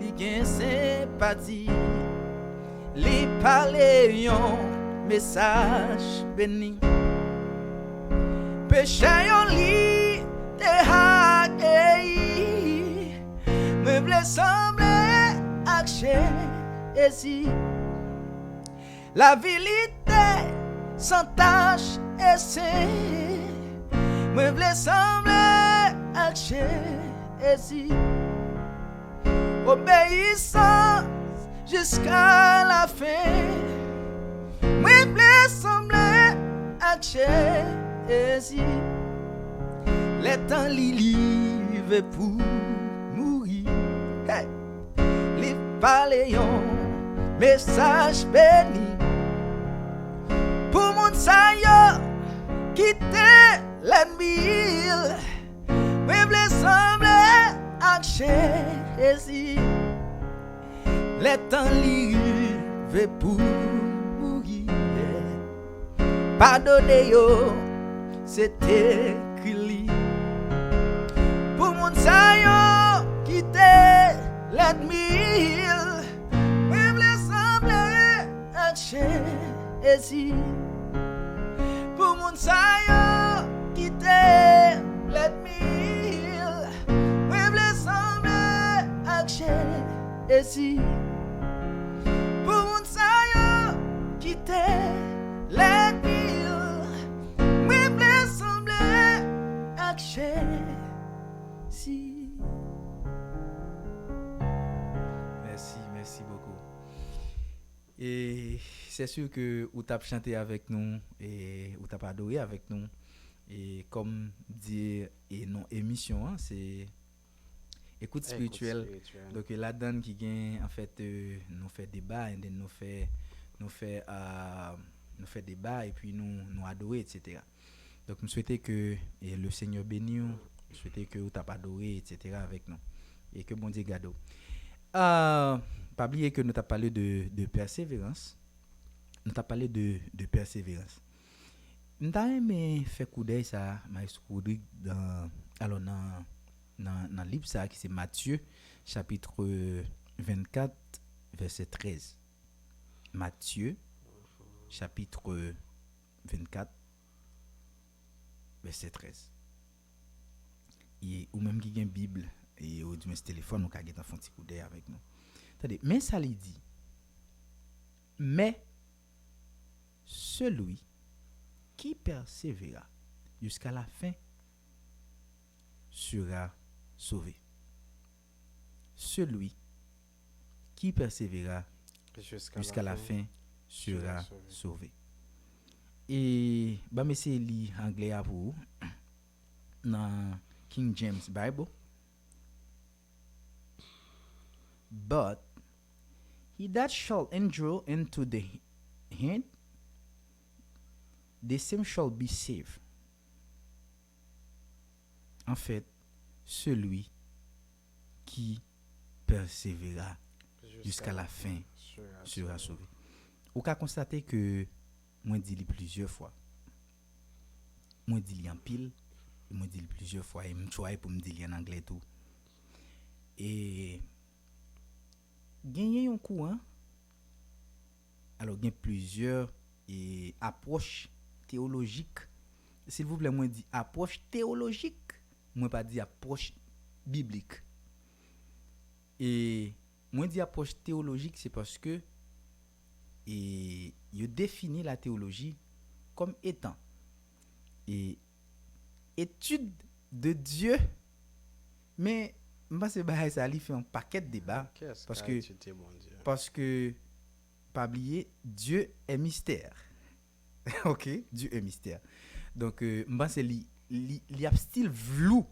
li gen sympathie li parler yon message béni péché yon li te haï me vle sembler à Jésus la vérité sans tache et c'est moi vle sembler à Jésus obéissance jusqu'à la fin moi vle sembler à Jésus les temps livré pour mourir hey. Li parler yon message béni pour moun sa yo quitter l'ennemi mais vle sembler à Jésus les temps livré pour mourir pardonner yo c'était écrit pour moun sa yo quitter let me heal. Même les semblés ak Jésus. Pour mon sayo quitter, let me heal. Même les semblés ak Jésus. Pour mon sayo quitter, let me heal. Même les semblés ak Jésus. Merci beaucoup. Et c'est sûr que vous t'avez chanté avec nous et vous t'avez adoré avec nous. Et comme dit et non émission, hein, c'est écoute spirituelle. Donc la donne qui gagne en fait nous fait débat et nous fait débat et puis nous adorer, etc. Donc je souhaitais que le Seigneur bénisse, je souhaitais que vous t'avez adoré, etc. avec nous et que bon Dieu garde. Pas oublier que nous t'avons parlé de persévérance. Nous t'avons parlé de persévérance. Nous t'avons aimé faire coup d'œil ça, Maestro Rodrigue, dans le livre ça, qui c'est Matthieu, chapitre 24, verset 13. Matthieu, chapitre 24, verset 13. Et, ou même qui a une Bible, et ou du moins ce téléphone, ou qui a un petit coup d'œil avec nous. Attendez, mais ça lui dit, mais celui qui persévéra jusqu'à la fin sera sauvé. Celui qui persévéra jusqu'à la fin sera sauvé. Et bah mais c'est li anglais à vous dans King James Bible. But he that shall endure into the end, the same shall be saved. En fait, celui qui persévéra jusqu'à la fin sera sauvé. Vous pouvez constater que moi dit plusieurs fois. Moi dit en pile, moi dit plusieurs fois et me choix pour me dire en anglais tout. Et gagner un courant. Alors il y a plusieurs approches théologiques. S'il vous plaît, moi dit approche théologique, moi pas dit approche biblique. Et moi dit approche théologique, c'est parce que il définit la théologie comme étant étude de Dieu, mais moi c'est bah ça lui fait un paquet de débats parce que pas oublier Dieu est mystère. OK, Dieu est mystère. Donc moi c'est il y a style flou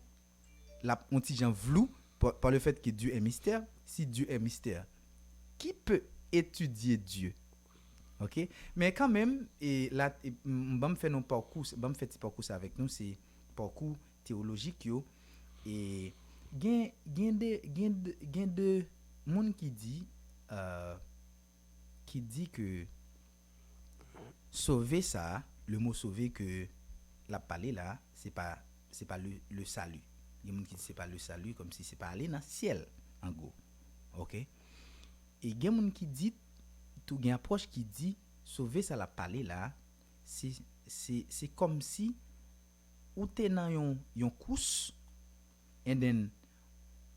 la on petit gens flou par le fait que Dieu est mystère. Si Dieu est mystère, qui peut étudier Dieu? OK, mais quand même et là on me fait nos parcours, on me fait parcours avec nous, c'est parcours théologique yo et gain de monde qui dit que sauver ça, le mot sauver que la parler là, c'est pas le salut. Il y a monde qui dit c'est pas le salut comme si c'est pas aller dans le ciel en gros. OK? Et il y a monde qui dit tout gain approche qui dit sauver ça la parler là, c'est comme si ou t'es dans yon course and then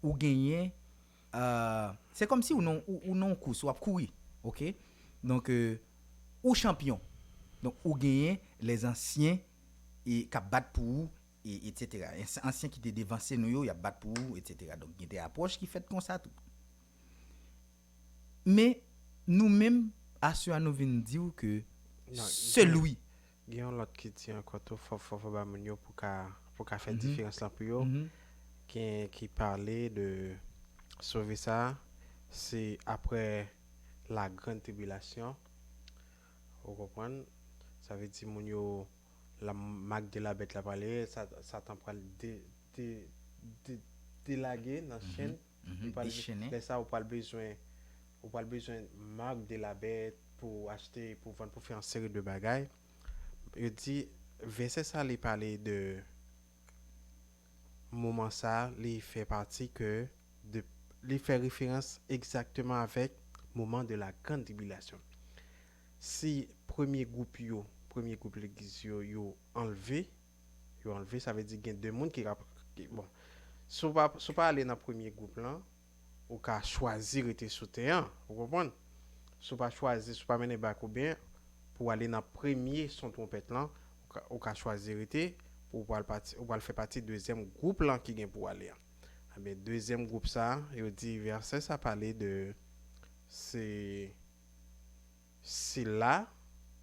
ou gagner c'est comme si ou non course ou courir. OK? Donc ou champion. Donc ou gagner les anciens et qui battent pour vous et etc. Anciens qui étaient devancés nous y a battre pour vous etc. Donc il y a des approches qui fait comme ça tout. Mais nous-mêmes à ce nous venons dire que celui il y a l'autre qui dit encore tout faut ba moun pour ka faire différence là pour yo qui parlait de sauver ça c'est après la grande tribulation. Vous comprenez? Ça veut dire moun yo la marque de la bête la parler ça t'en prend délaguer dans chaîne mais ça ou pas besoin marque de la bête pour acheter pour vendre pour faire une série de bagages. Il dit verset ça il parler de moment ça il fait partie que de il fait référence exactement avec le moment de la grande tribulation. Si premier groupe l'église yo enlevé, ça veut dire qu'il y a deux mondes bon, si pas aller dans le premier groupe là, ou ka choisir rester sous terre, vous comprenez? Si pas choisir, si pas mener bac ou bien pour aller dans le premier son trompette là, ou ka choisir rester pour faire partie deuxième groupe là qui vient pour aller. Mais deuxième groupe ça, il dit verset ça parlait de c'est là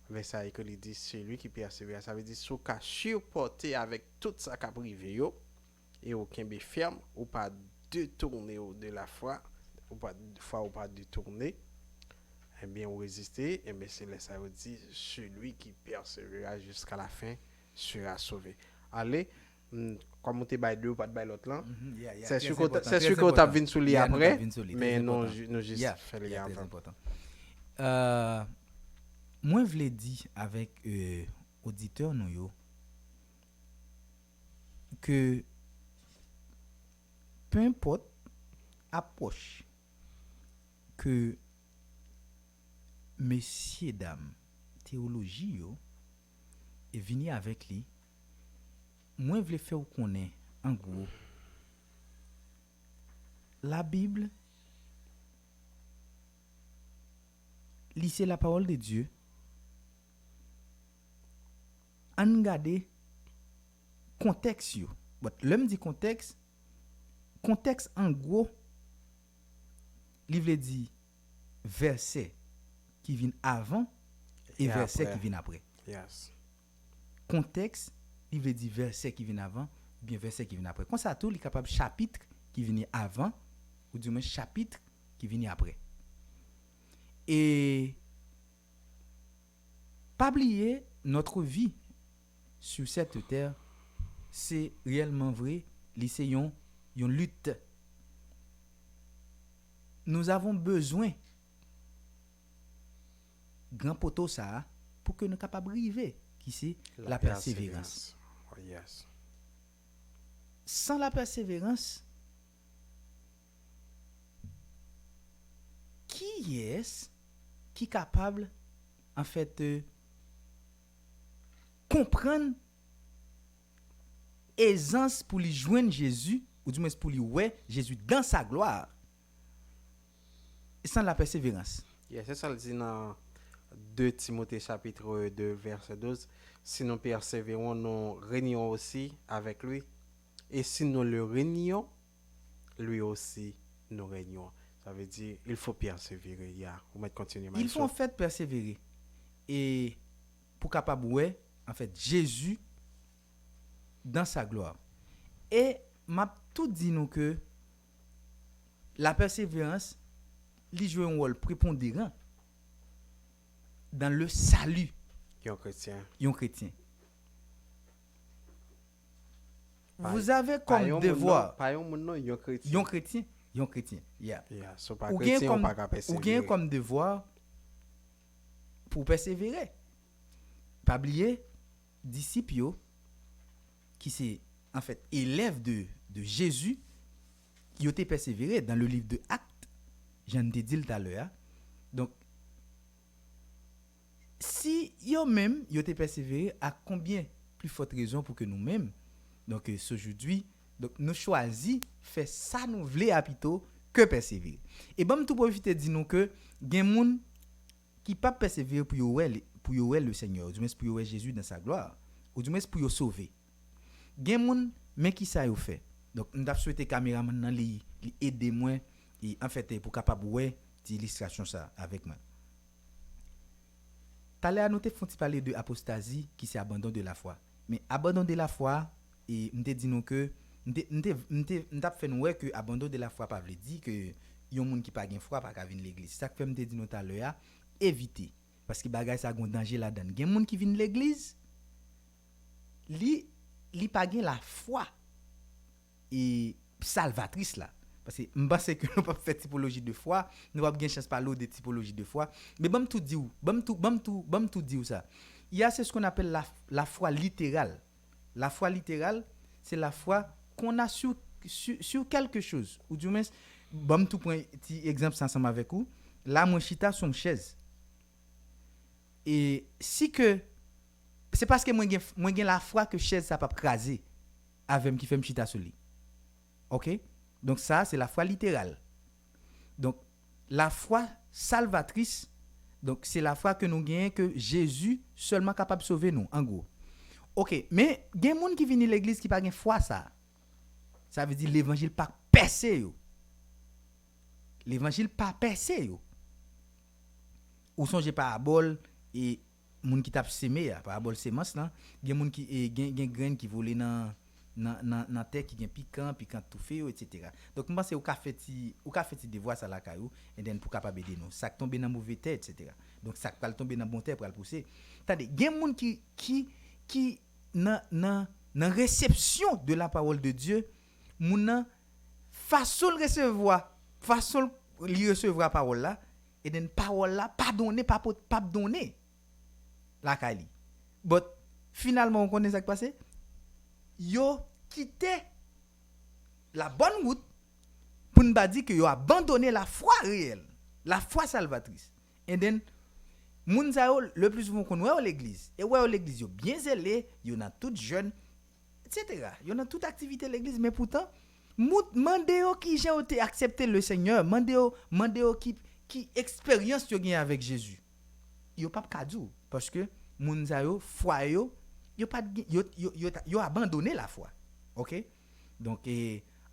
verset que il dit c'est lui qui persévère, ça veut dire sous ka supporter avec tout ça qu'a privé yo et aucun be ferme ou pas détourner de la foi ou pas détourner, eh bien ou résister, eh bien c'est là ça veut dire celui qui persévérera jusqu'à la fin sera sauvé. Allez, comme on te bail deux ou pas de bail l'autre là, c'est sûr qu'on t'a vu sous lui après, mais non juste fait les avant. Moi je l'ai dit avec auditeur nous yo que peu importe approche que messieurs dames théologie yo et venir avec lui, moi je voulais faire connaître en gros la Bible c'est la parole de Dieu. On regarde contexte yo. L'homme dit contexte en gros livre dit verset qui vient avant et verset qui vient après. Yes. Contexte, il veut dire verset qui vient avant, ou bien verset qui vient après. Comme ça, tout, il est capable de chapitre qui vient avant, ou du moins chapitre qui vient après. Et pas oublier, notre vie sur cette terre, c'est réellement vrai, c'est une lutte. Nous avons besoin grand poteau ça pour que nous capables arriver qui c'est la persévérance. Oh, yes. Sans la persévérance, qui est qui capable en fait comprendre aisance pour lui joindre Jésus ou du moins pour lui ouais Jésus dans sa gloire sans la persévérance. Yes, c'est ça le dit dans 2 Timothée chapitre 2 verset 12. Si nous persévérons, nous régnons aussi avec lui. Et si nous le régnons, lui aussi nous régnons. Ça veut dire il faut persévérer. On va continuer. Il faut en fait persévérer. Et pour capable ouais en fait Jésus dans sa gloire. Et m'a tout dit nous que la persévérance lui joue un rôle prépondérant dans le salut d'un chrétien. Vous avez comme devoir pas un chrétien. Un chrétien. Yeah. So pas chrétien on pas persévérer. Ou bien comme devoir pour persévérer. Pas oublier disciples qui c'est en fait élève de Jésus qui ont été persévérés dans le livre de Actes. J'en ai dit tout à l'heure. Donc si yo même yo été persévéré, à combien plus forte raison pour que nous-mêmes donc aujourd'hui donc nous choisi faire ça nous voulons plutôt que persévérer. Et bon tout profiter dire nous que gen moun qui pas persévérer pour yo le Seigneur, du moins pour yo Jésus dans sa gloire, ou du moins pour yo sauver. Gen moun mais qui ça yo fait. Donc nous t'a souhaité caméraman nan li aider moi et en fait pour capable ouais illustration ça avec moi. T'allais à nous te font parler de apostasie qui c'est abandon de la foi. Mais abandon de la foi et m'te dit nous que m't'a fait nous que abandon de la foi pas veut dire que yon moun qui pas gen foi pas ka vinn l'église. Ça que fait m'te dit nous tout à l'heure éviter parce que bagay ça gon danger là-dedans. Gen moun qui vinn l'église li pas gen la foi et salvatrice là. Parce que je pense que nous pas faire typologie de foi, nous pas bien chance parler de typologie de foi, mais bam tout dit ça. Il y a ce qu'on appelle la foi littérale. La foi littérale, c'est la foi qu'on a sur quelque chose ou du moins bon tout prend petit exemple ensemble avec vous. Là moi chita sur une chaise. Et si que c'est parce que moi gen la foi que chaise ça pas craser avec qui fait me chita sur lui. OK? Donc ça c'est la foi littérale. Donc la foi salvatrice, donc c'est la foi que nous gagnons que Jésus seulement capable de sauver nous en gros. OK, mais il y a des gens qui viennent à l'église qui pas gagne foi ça. Ça veut dire l'évangile pas percé yo. L'évangile pas percé yo. Ou songe parabole et moun qui t'a semé parabole semence là, il y a moun qui gen graine qui volé dans terre qui gen piquant tout fait etc. Donc moi c'est au café ti devoir ça la caillou et then pour capable aider nous. Ça tomber dans mauvais terre etc. Donc ça va tomber dans bon terre pour le pousser. Attendez, il y a moun qui dans réception de la parole de Dieu, moun façon recevoir, façon li recevoir parole là et then parole là pas donner la kali. But finalement on connaît ça qui passé. Yo quitté la bonne route pour ne pas dire que yo abandonné la foi réelle, la foi salvatrice. Et then moun sa yo le plus souvent qu'on voit à l'église. Et ouais à l'église yo bien zélé, yo nan tout jeune etc. Yo nan toute activité à l'église mais pourtant mandé yo qui j'ai accepté le Seigneur, mandé yo qui expérience yo gagne avec Jésus. Yo pas kadou parce que moun sa yo foi yo pas yo abandonné la foi. OK? Donc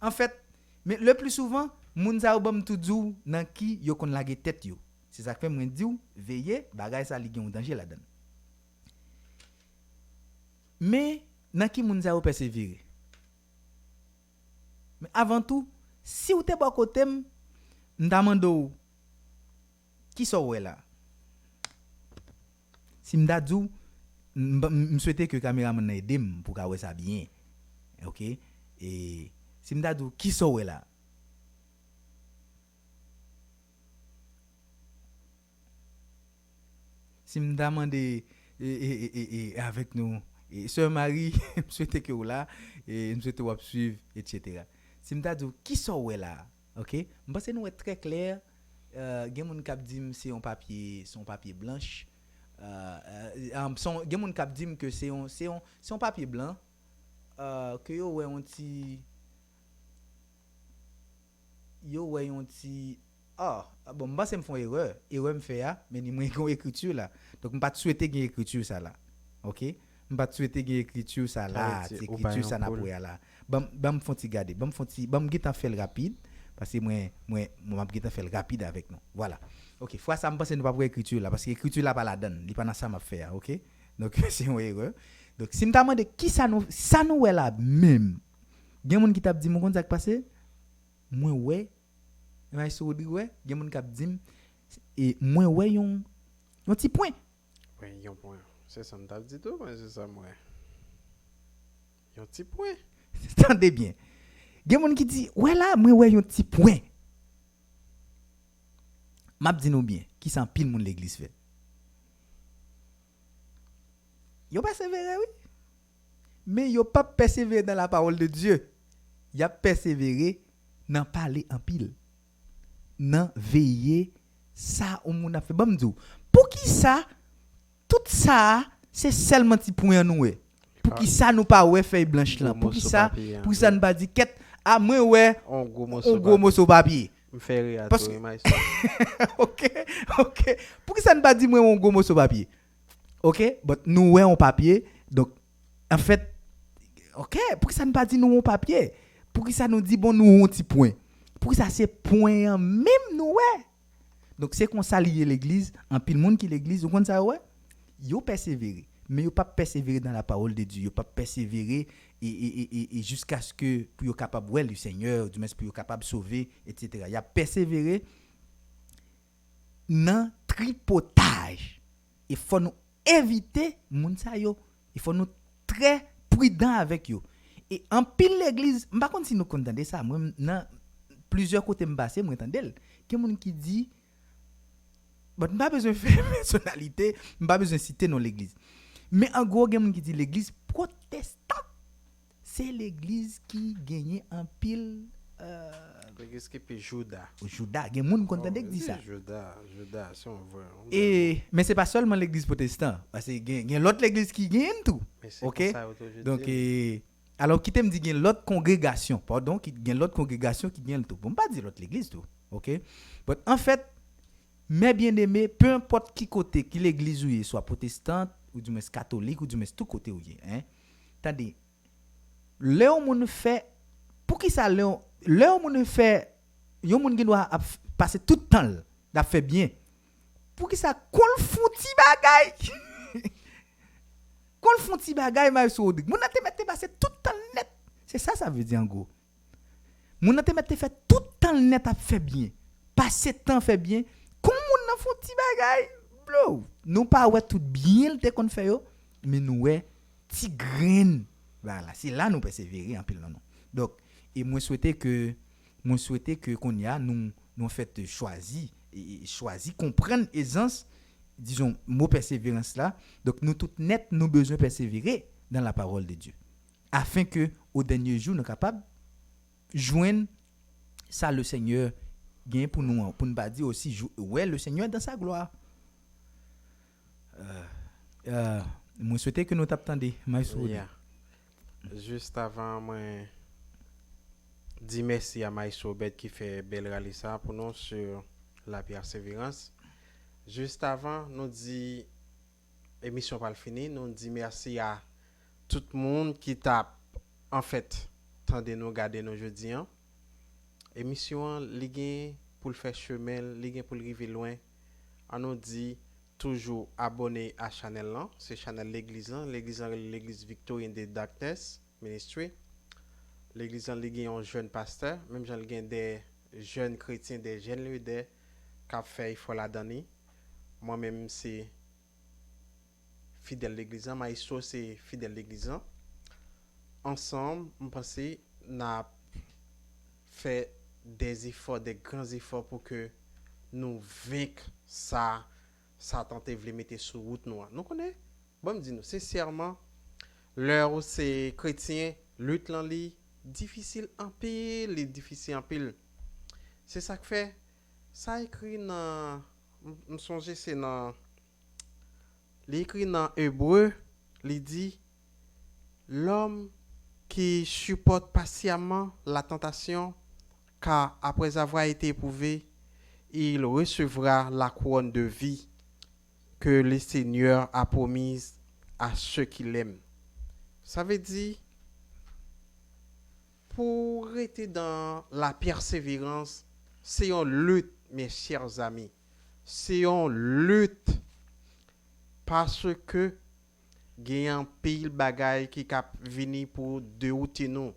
en fait mais le plus souvent moun sa yo bam tout dou nan ki yo kon lage tête yo. C'est ça que fait moi dit veiller bagay ça li gen un danger là-dedans. Mais nan ki moun sa yo persévérer. Mais avant tout, si ou te bon côté m'damando qui so wè là. Si m'dadou me souhaiter que caméraman aide pour ka wè ça bien. OK? Et si m'dadou qui so wè là. Si me demander avec nous et sœur Marie me souhaiter que là et me souhaiter vous suivre etc. Si me dit qui sont ouais là, OK, me pense nous est très clair gen moun k'ap dim c'est un papier blanche son gen moun k'ap dim que c'est un papier blanc que yo ouais on ti bon moi c'est me font erreur me fait mais ni moi gon écriture là donc me pas souhaiter gain écriture ça là OK me pas souhaiter gain écriture ça là écriture ça n'a pour là bam font ti garder bam geta faire rapide parce que moi m'a geta faire rapide avec nous voilà OK fois ça me pense nous pas pour écriture là parce que écriture là pas la donne il pas dans ça m'a faire OK donc c'est une erreur donc si me t'a demandé qui ça nous est là même gen moun qui t'a dit mon kon ça passé moi ouais mais so di ouais gen moun k'ap dim et moi ouais yon petit point oui yon point c'est ça m't'a dit tout mais c'est ça moi yon petit point attendez bien gen moun qui dit ouais là moi ouais yon petit point m'a dit nous bien qui s'en pile moun l'église fait yo persévérer oui mais yo pas persévérer dans la parole de Dieu y a persévérer dans parler en pile nan veiller ça au moun a fait bon m'dou pour qui ça tout ça c'est seulement petit point nous pour qui ça nous pas ouais feuille blanche là pour qui ça nous pas dit quête à moi ouais on gros morceau papier me fait rire parce OK pour qui ça nous pas dit moi on gros morceau papier OK but nous ouais on papier donc en fait OK pour qui ça nous pas dit nous on papier pour qui ça nous dit bon nous un petit point pour ça c'est point même nous ouais donc c'est qu'on s'allie l'église en pile monde qui l'église ou comme ça ouais yo persévérer mais yo pas persévérer dans la parole de Dieu yo pas persévérer et jusqu'à ce que pour yo capable ouais le Seigneur du moins pour yo capable sauver etc. il a persévérer dans tripotage il faut nous éviter monde ça yo il faut nous très prudent avec yo et en pile l'église m'pa konn si nous entendez ça moi dans plusieurs côtés m'passé moi entendel quelqu'un qui dit bon pas besoin faire personnalité pas besoin citer non l'église mais en gros quelqu'un qui dit l'église protestante c'est l'église qui gagne en pile L'église qui peut Judas. Judas, gen moun kontan Oh, dek di c'est ça. Judas, si on veut. Et mais c'est pas seulement l'église protestante parce que gen l'autre l'église qui gagne tout. Mais c'est OK? comme ça aujourd'hui. Donc alors qui t'aime dit gen l'autre congrégation, pardon, qui gen l'autre congrégation qui gagne tout. Bon pas dire l'autre l'église tout. OK? But en fait, mes bien-aimés, peu importe qui côté qui l'église ou est, soit protestante ou du moins catholique ou du moins tout côté où est, hein. Attendez. Léon moun fait pour qui ça Léon moun fait yon moun qui doit passer tout le temps d'a fait bien. Pour qui ça qu'on fouti bagay. Qu'on fouti bagay ma soudi. Moun te mette passer tout le temps net. C'est ça veut dire en gros. Moun te mette fait tout le temps net a fait bien. Passer temps fait bien. Comme moun nan fouti bagay bro. Nous pas ouais tout bien le qu'on fait yo, mais nous ouais ti grain. Voilà, c'est là nous persévérer en pile non. Donc et moi souhaiter que qu'on y a nous fait choisir comprendre aisance disons mot persévérance là. Donc nous tout net nous besoin persévérer dans la parole de Dieu afin que au dernier jour nous capable joindre ça le Seigneur gagne pour nous pas dire aussi ouais le Seigneur dans sa gloire. Moi souhaiter que nous t'attendez Yeah. Juste avant moi dis merci à Maïso Bet qui fait belle réalisation pour nous sur la persévérance. Juste avant, nous dit émission pas fini, nous dit merci à tout le monde qui t'a en fait tendez nous garder nos jeudi. Émission li gen pour le faire chemin, li gen pour le arriver loin. On nous dit toujours abonner à channel là, c'est channel l'église Victorienne de Darkness Ministry. L'église en ligue un jeune pasteur, même j'en ligue des jeunes chrétiens, des jeunes leaders qui ont fait il faut la donner. Moi-même c'est fidèle l'église, Maïso c'est fidèle l'église. Ensemble, on pense n'a fait des efforts, des grands efforts pour que nous vaincre ça tente de mettre sur route noire. Nous connaissons, bon me dit nous sincèrement l'heure où c'est chrétien lutte en li difficile en pile. C'est ça que fait ça écrit dans me songer c'est dans l'écrit dans Hébreu, il dit l'homme qui supporte patiemment la tentation car après avoir été éprouvé, il recevra la couronne de vie que le Seigneur a promise à ceux qui l'aiment. Ça veut dire pour être dans la persévérance, c'est une lutte, mes chers amis. C'est une lutte parce que il y a un pile bagay qui cap venir pour dérouter nous.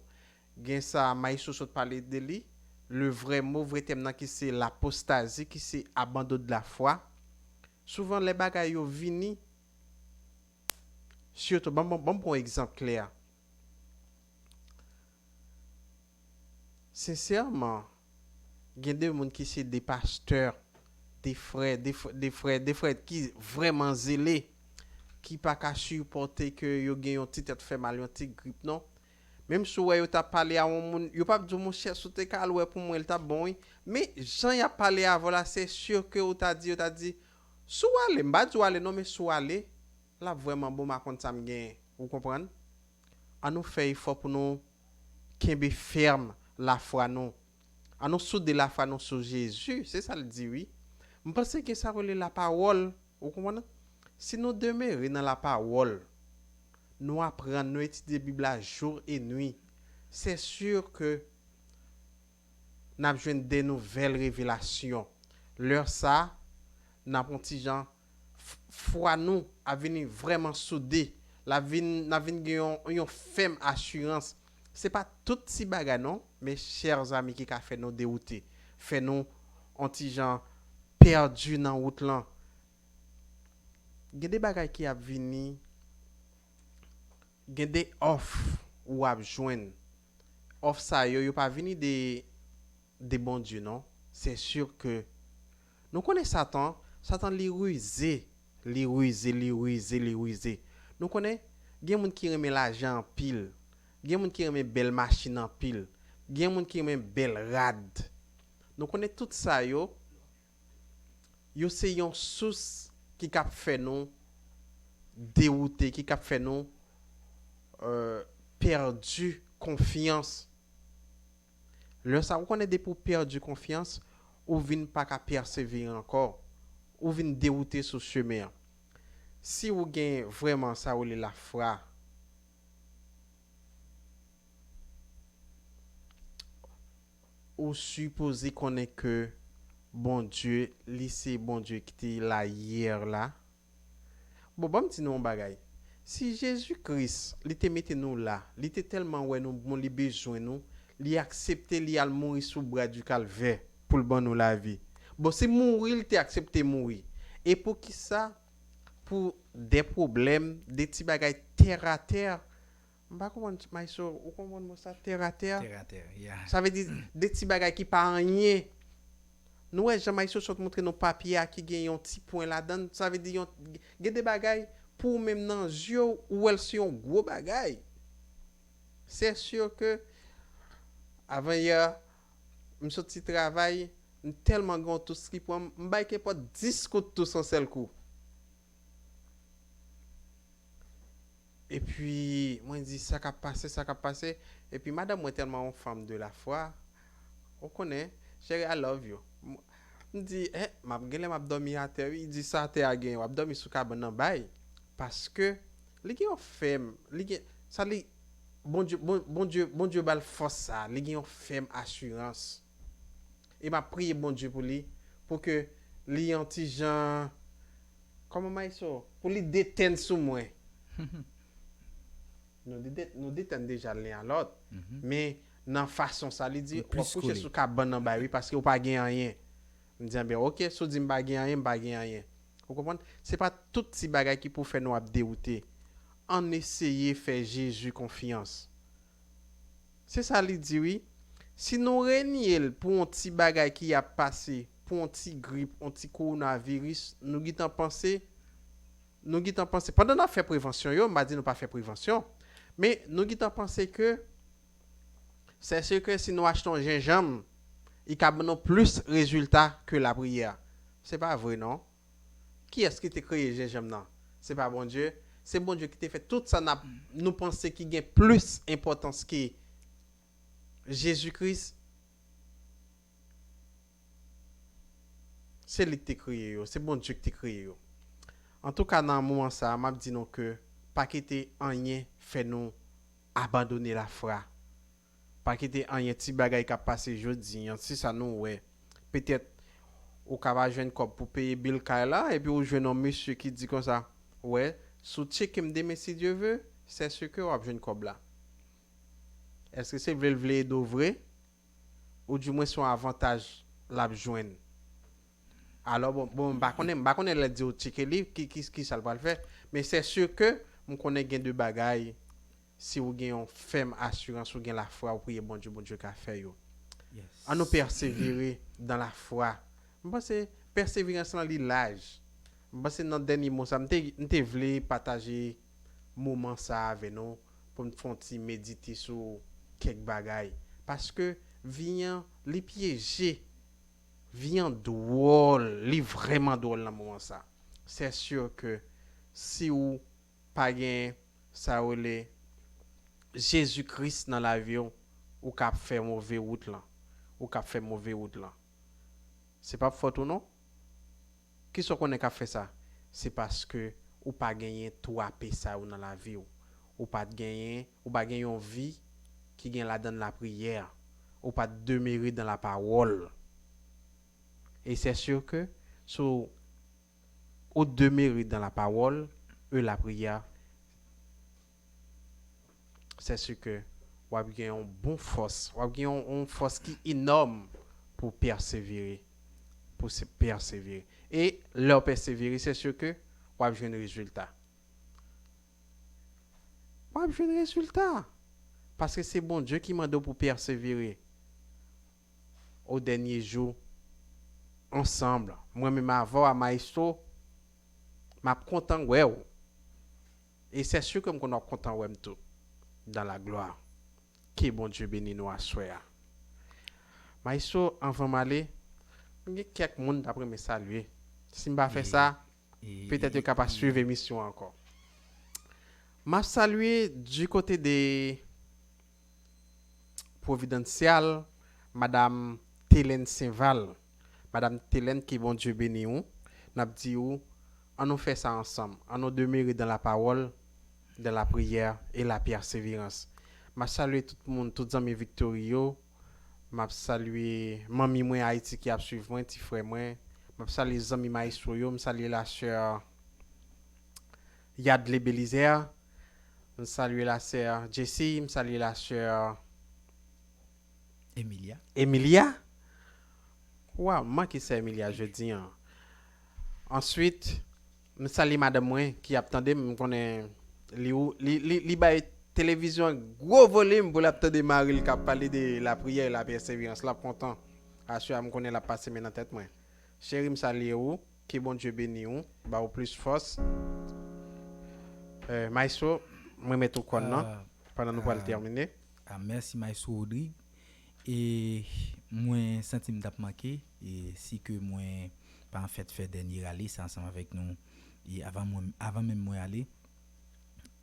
Gen ça Maïso sot parler de lui, le vrai mot vrai thème qui c'est l'apostasie, qui c'est abandon de la foi. Souvent les bagay yo vini surtout bon pour exemple clair. Sincèrement, il y a des gens qui sont des pasteurs, des frères qui vraiment zélés, qui pas qu'à supporter que yo gen yon petit tête fait mal, yon petit grippe non. Même si yo t'a parlé à un monde, yo pas dire mon cher soute ka ouais pour moi il t'a bon, mais Jean y a parlé avant là, c'est sûr que yo t'a dit sou aller, m'pa dire aller non mais sou aller, là vraiment bon ma compte ça me gagne. Vous comprenez? On nous fait effort pour nous kembe ferme la foi non. On nous souder la foi non sur Jésus, c'est ça le dit oui. Je pense que ça relève la parole, vous comprenez? Si nous demeurons dans la parole, nous apprenons, nous étudions la Bible jour et nuit, c'est sûr que nous avons des nouvelles révélations. Leur ça, nous avons petit gens, foi nous a venir vraiment soudé, la vie une ferme assurance. C'est pas tout si bagarre non, mes chers amis qui a fait nous dérouter, fait nous un petit gens perdu dans route là. Il y a des bagages qui a venu, il y a des offres ou a joindre. Offre ça yo pas venu des bons dieux non. C'est sûr que nous connaissons Satan li rusé. Nous connaissons des gens qui aiment l'argent en pile, des gens qui aiment belle machine en pile, Gen moun ki men bel rad. Nous connaissons tout ça yo c'est une source qui cap fait nous dérouter, qui cap fait nous perdu confiance. Le ça vous connaissez des pour perdu confiance ou vinn pas qu'à persévérer encore ou vinn dérouter sur chemin. Si vous gagnez vraiment ça ou la foi, ou supposez qu'on est que bon Dieu, c'est bon Dieu qui était là hier là. Bon petit nous bagay. Si Jésus-Christ, il te mette nous là, il était tellement ouais nous bon li besoin nous, il accepté li al mourir sous bras du calvaire pour le bon nous la vie. Bon c'est mourir, il t'a accepté mourir. Et pour qui ça? Pour des problèmes, des petits bagay terre à terre. M'pa comprendre maïso, ou comprendre ça terre à terre? Terre à terre, yeah. Ça veut dire des petits bagay qui pas rien. Nous jamais ici sont montrer nos papiers qui gagne un petit point là-dedans, ça veut dire il y a des bagay pour même dans yeux ou elles sont gros bagay. C'est sûr que avant hier me sorti travail tellement grand tout ce qui pour m'ba que pas 10 coups tout sans seul coup. Et puis moi dit ça qu'a passé et puis madame moi tellement une femme de la foi, on connaît, chérie I love you. Il dit m'a dormi à terre, il dit ça terre gain, m'a dormi sous cabane nan bay parce que li gen femme, ça li bon Dieu bal force ça, li gen femme assurance. Et m'a prié bon Dieu pour lui pour que li anti Jean comment m'a ça pour lui déteindre sous moi. Nous déteignons déjà l'un à l'autre, mais dans façon ça li dit on coucher sous cabane nan bay parce que ou pas gen rien. Me dit bien OK, so dit m'pa gen rien. Vous comprenez? C'est pas tout petit bagay qui pour faire nous dérouter. En essayer faire Jésus confiance. C'est ça li dit oui. Si nous renier pour un petit bagay qui a passé, pour un petit grippe, un petit coronavirus, nous gittan penser pendant nous fait prévention yo, m'a dit nous pas faire prévention, mais nous gittan penser que c'est sûr que si nous achetons gingembre, il y a plus de résultats que la prière. C'est pas vrai, non? Qui est-ce qui t'a créé gingembre, non? C'est pas bon Dieu. C'est bon Dieu qui t'a fait tout ça. Nous pensons qu'il y a plus d'importance que Jésus-Christ. C'est lui qui t'a créé. C'est bon Dieu qui t'a créé. En tout cas, dans un moment, ça m'a dit non que pas quitter rien fait nous abandonner la foi. Pas quitter rien petit bagay qui a passé jeudi, si ça nous ouais. Peut-être au capable jeune comme pour payer bill là et puis au jeune un monsieur qui dit comme ça, ouais, sous check me demain si Dieu veut, c'est sûr que on jeune comme là. Est-ce que c'est vle d'ouvrir ou du moins son avantage la joindre? Alors bon pas connaît le dire check li qui ça va le faire, mais c'est sûr que on connaît gain de bagay. Si vous avez une ferme assurance, vous avez la foi, vous priez bon Dieu qu'a fait yo. Yes. On nous persévérer dans la foi. Je pense que persévérance dans l'âge. Je pense que dans le dernier mot, ça me voulu partager moment ça avec nous pour me faire méditer sur quelques bagailles. Parce que vient les piéger, vient drôle, li vraiment drôle dans moment ça. C'est sûr que si vous pas gain ça ou les Jésus-Christ dans l'avion ou cap fait mauvais route là c'est pas faute ou non qui sont connaît qu'a fait ça c'est parce que ou pas gagner trois paix ça ou dans la vie ou pas gagner une vie qui gagne là dans la prière ou pas demeurer dans la parole et c'est sûr que ou demeurer dans la parole la prière c'est sûr que vous avez une bonne force, vous avez une force qui est énorme pour persévérer. Et leur persévérer, c'est sûr que vous avez un résultat. Vous avez un résultat. Parce que c'est bon Dieu qui m'a donné pour persévérer. Au dernier jour, ensemble, moi-même avant à Maïsto, je suis content. Et c'est sûr que je suis content tout. Dans la gloire. Qui bon Dieu bénit nous à soi. Maïso, avant m'aller, il y a quelques monde après me saluer. Si je fais ça, peut-être que je capable de suivre l'émission encore. M'a salué du côté des Providential, Madame Télène Saint-Val. Madame Télène, qui bon Dieu béni ou, n'a dit ou, on nous fait ça ensemble. On nous demeurer dans la parole, dans la prière et la persévérance. M'a salué tout le monde, tous les amis Victorio. M'a salué mamie moi Haïti qui a suivi moi, petit frère moi. M'a salué les amis Maïso yo, m'a salué la sœur Yadle Belizer. M'a salué la sœur Jessie, m'a salué la sœur Emilia. Wow, moi qui c'est Emilia jeudi. Hein. Ensuite, je salue madame moi qui attendait me connaît li bay télévision gros volume pour l'attendre Marie qui a parlé de la prière et la persévérance là content. Assure me connaît la passer dans tête moi. Chéri me salue ou qui bon Dieu béni ou ba ou plus force. Maïso, moi mettre au non pendant nous pas le terminer. Merci Maïso Rodrigue. Et moi senti m'tap manqué et si que moi pas en fait dernier aller c'est ensemble avec nous et avant même moi aller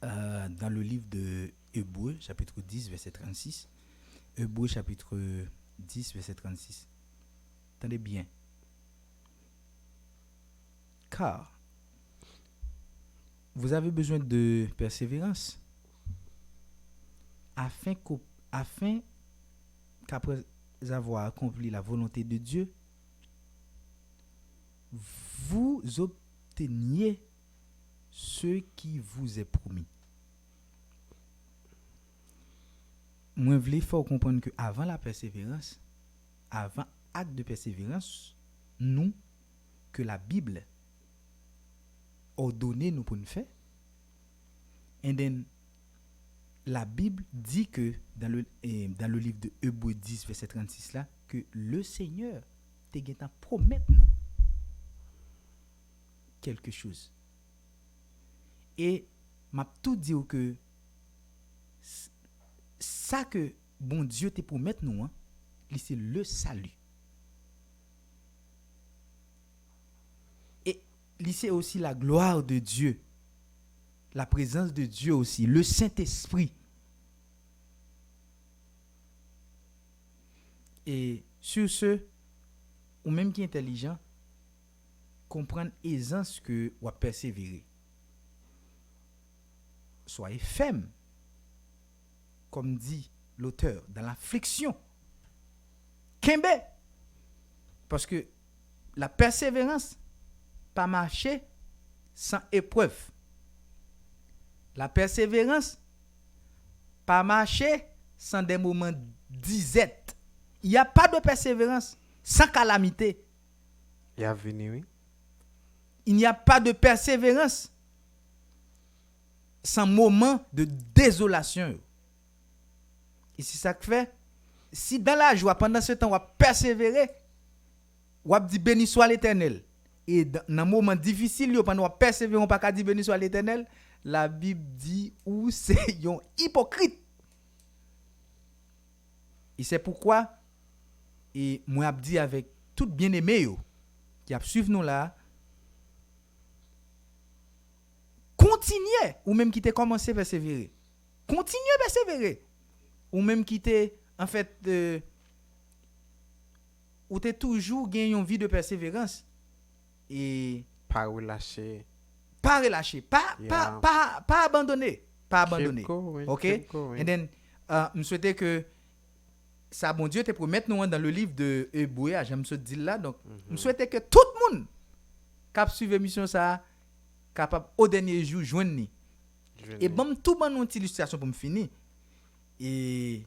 dans le livre de Hébreux chapitre 10 verset 36. Hébreux chapitre 10 verset 36. Attendez bien. Car vous avez besoin de persévérance afin qu'après avoir accompli la volonté de Dieu, vous obteniez ce qui vous est promis. Moi, je voulais faut comprendre que avant la persévérance, avant acte de persévérance, nous, que la Bible ordonné nous pour nous faire, et then la Bible dit que dans le livre de Hébreux 10 verset 36 là que le Seigneur te gêne promettre nous quelque chose. Et m'a tout dit que ça que bon Dieu te promet nous hein, c'est le salut. Et c'est aussi la gloire de Dieu. La présence de Dieu aussi, le Saint-Esprit. Et sur ce, ou même qui est intelligent, comprendre aisance que ou persévérer. Soyez ferme, comme dit l'auteur, dans l'affliction. Kembe. Parce que la persévérance, pas marcher sans épreuve. La persévérance, pas marcher sans des moments disette. Il n'y a pas de persévérance sans calamité. Il y a venu, oui. Il n'y a pas de persévérance sans moment de désolation. Et c'est ça que fait. Si dans la joie, pendant ce temps, on va persévérer, on va dire béni soit l'Éternel. Et dans un moment difficile, pendant qu'on persévérer, on ne va pas dire béni soit l'Éternel. La Bible dit ou c'est un hypocrite. Et c'est pourquoi, et moi je dis avec tout bien-aimé qui a suivi nous là, continuez, ou même qui t'a commencé à persévérer. Continuez à persévérer. Ou même qui t'a, en fait, ou t'es toujours gagné une vie de persévérance. Et pas relâcher. Pas relâcher, pas abandonner. Pas abandonner. OK? Et then, je souhaitais que ça, bon Dieu, te promette nous dans le livre de Hébreux, j'aime ce dire là. Donc, je souhaitais que tout le monde qui suive l'émission, ça, capable au dernier jour, joindre. Et bon, tout le monde a une illustration pour me finir. Et,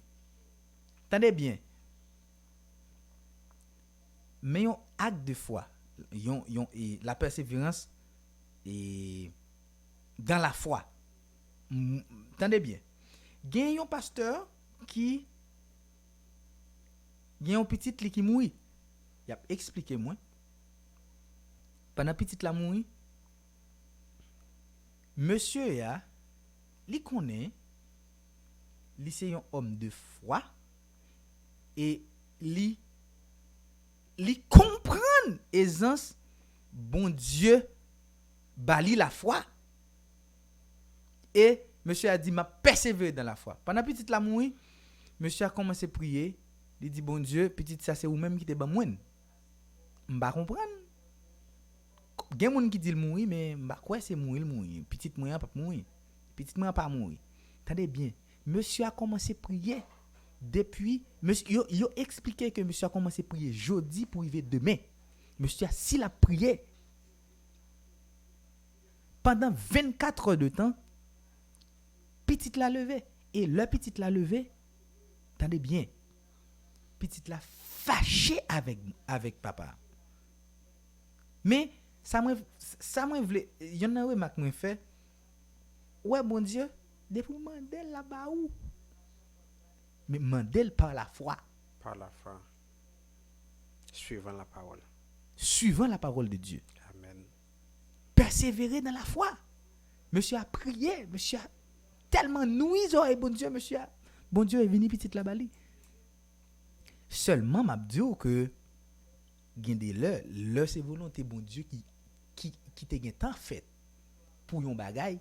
attendez bien. Mais un acte de foi, la persévérance, et dans la foi. Attendez bien. Il y a un pasteur qui a un petit qui mourit. Il a expliqué moi. Pendant petit la mourit, monsieur ya, il connaît, il c'est un homme de foi et il li comprendre aisance bon Dieu bali la foi. Et monsieur a dit m'a persévérer dans la foi. Pendant petite la mourir, monsieur a commencé à prier, il dit bon Dieu, petite ça c'est ou même qui te ban moine. M'pa comprendre. Gen moun qui dit mourir mais m'pa quoi c'est mourir. Petite moyen pas mourir. Petite moyen pas mourir. Attendez bien. Monsieur a commencé à prier depuis monsieur yo expliqué que monsieur a commencé à prier jeudi pour arriver demain. Monsieur a si la prié pendant 24 heures de temps, petite la levé et le petite la levé, attendez bien. Petite la fâché avec papa. Mais ça me voulait y en a remarque me fait ouais bon Dieu depuis mandel là-bas où mais mandel par la foi suivant la parole de Dieu. Amen. Persévérer dans la foi. Monsieur a prié, monsieur a tellement nouis oreilles bon Dieu est venu petite la bali. Seulement m'a dit que gen de le c'est volonté bon Dieu qui te gen temps fait pour yon bagay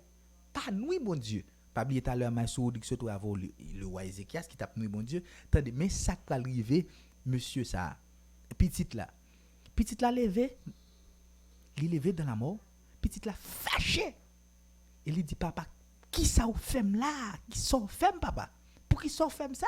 pas nuit bon Dieu. Pas oublier tout à l'heure Maïsou dit que surtout avant le roi Ézéchias qui tape nuit bon Dieu. Attendez mais ça va arriver monsieur ça petite la levé dans la mort, petite la fâché. Et il dit papa qui ça ou femme là, qui sont femme papa. Pour qui sont femme ça?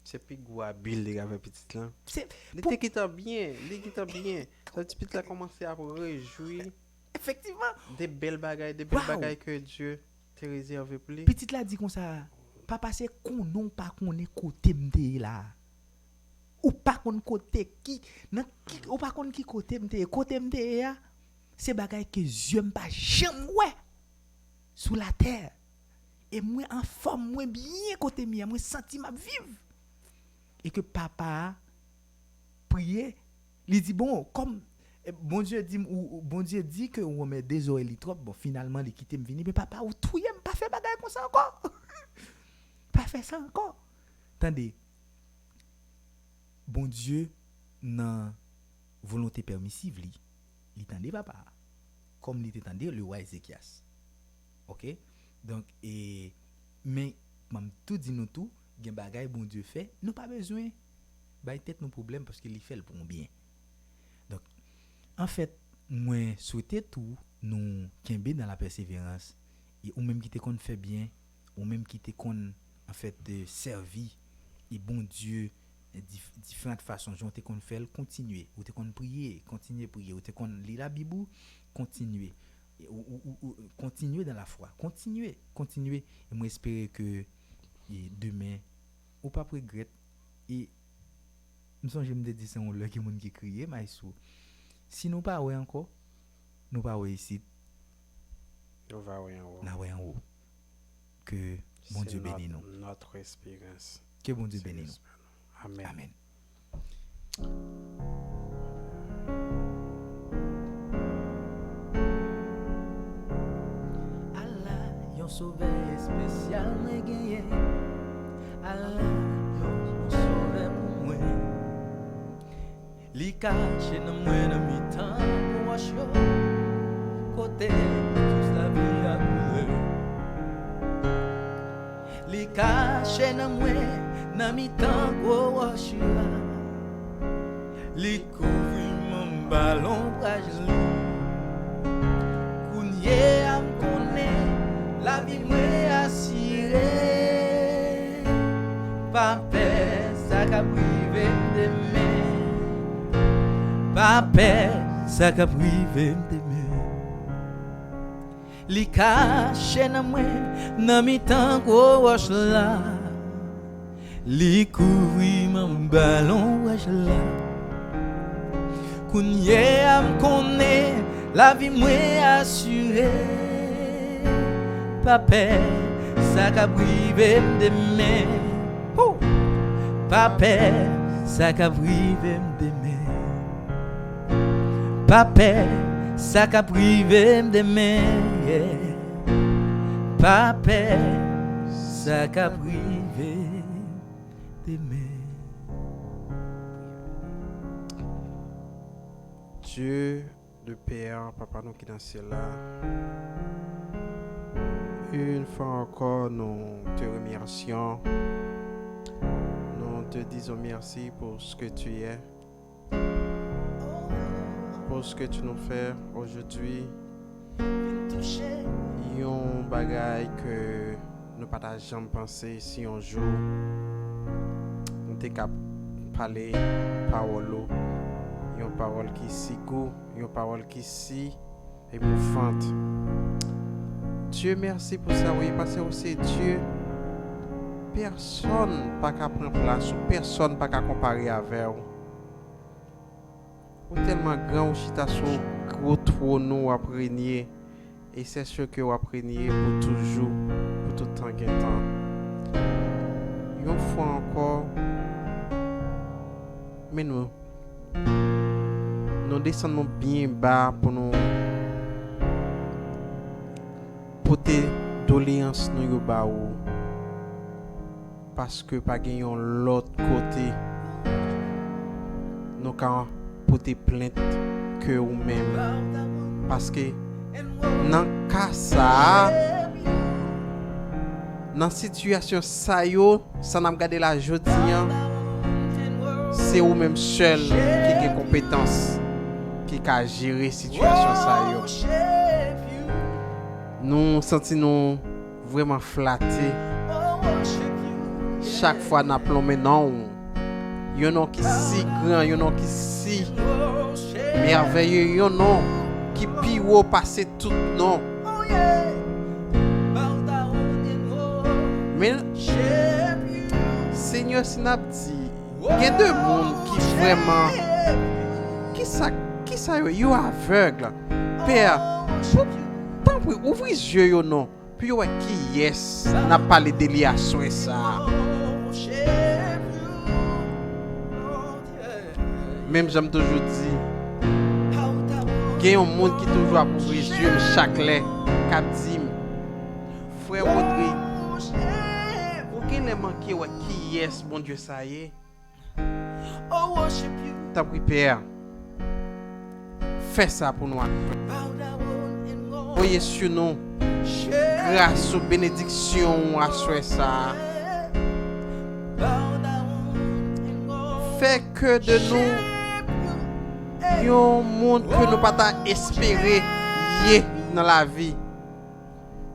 C'est plus guabil avec petite là. C'est l'été qui t'a bien. Ça petite là commencer à réjouir. Effectivement, des belles bagailles que Dieu t'a réservé pour lui. Petite là dit comme ça, papa c'est qu'on non pas qu'on est côté m'te là. Ou pas qu'on côté qui ou pas qu'on qui côté m'te ya. C'est bagaille que Dieu m'pas jamais ouais sous la terre. Et moi en forme moi bien côté mien, moi senti m'a vivre. Et que papa prier, il dit bon comme bon Dieu dit que on met des oreilles trop bon finalement il quitter me venir mais papa ou tout y'aime pas faire bagaille comme ça encore. Pas faire ça encore. Attendez. Bon Dieu nan volonté permissive il tendait papa comme il tendait le roi Ézéchias. OK? Donc mais même tout dit nous tout gen bagay bon Dieu fait, nous pas besoin bay tête nos problèmes parce qu'il fait le pour bien. Donc en fait, moi souhaiter tout nous kembe dans la persévérance et ou même qui te kon fait bien, ou même qui te kon en fait de servir et bon Dieu différentes façons j'ont te kon faire continuer ou te kon prier, continuer prier ou te kon lire la Bible, continuer ou continuer dans la foi, continuer et moi espérer que et demain ou pas regret et nous sommes me dire c'est on le qui monde qui crier Maïsou si nous pas ouais encore nous pas ouais ici nous va ouais en haut que bon Dieu bénisse nous notre espérance que bon Dieu bénisse nous amen amen. Allah yon sauveur spécial me gagné Allah yon sauveur pour moi li caché dans moi dans mi temps pour wash yo côté toute la vie a coulé li caché dans moi dans mi temps pour wash yo li couvri mon ballon fragile kounye am connaît la vie moi assurée pas peur ça qu'a privé demain pas peur ça qu'a privé demain li caché dans moi dans mi temps ko wash là li couvri mon ballon wash là kounye am connaît la vie moi assurée pas peur ça qu'a privé demain pas peur ça qu'a privé demain pas peur ça qu'a privé demain pas peur ça qu'a privé demain Dieu de Père, Papa nous qui dans le ciel là, une fois encore nous te remercions, nous te disons merci pour ce que tu es, pour ce que tu nous fais aujourd'hui. Un bagage que nous pas jamais pensé si un jour nous t'es capable parler parole, une parole qui si goût, une parole qui si émouvante. Dieu merci pour ça, oui, parce que c'est Dieu. Personne pas qu'à prendre place, personne pas qu'à comparer avec vous. Ou tellement grand ou chita sur gros trône à régner. Et c'est sûr que vous apprenez pour toujours, pour tout temps et temps. Une fois encore, mais nous descendons bien bas pour nous porter doléances nous bas parce que pas gagnons l'autre côté nous quand porter plainte que ou même parce que dans cas ça dans situation ça yo ça n'a regardé la jodi c'est ou même seul qui a compétence qui a gérer situation ça yo nous sentons vraiment flattés chaque fois n'a plombé non yo non qui si grand yo non qui si merveilleux yo non qui pire passer tout non. Mais Seigneur Sinabdi, il y a deux monde qui vraiment qui ça yo aveugle. Père, tant pour ouvrir les yeux yo non. Puis yo qui yes n'a pas les déliations et ça. Même j'aime toujours dire il y a un monde qui toujours a ouvrir les yeux chaque lait cap dit frère Audrey aucun les manqué ouais qui yes bon Dieu ça y est t'as pris Père fais ça pour nous voyez sur nous grâce aux bénédictions à souhait ça fais que de nous un monde que nous pas espérer dans la vie.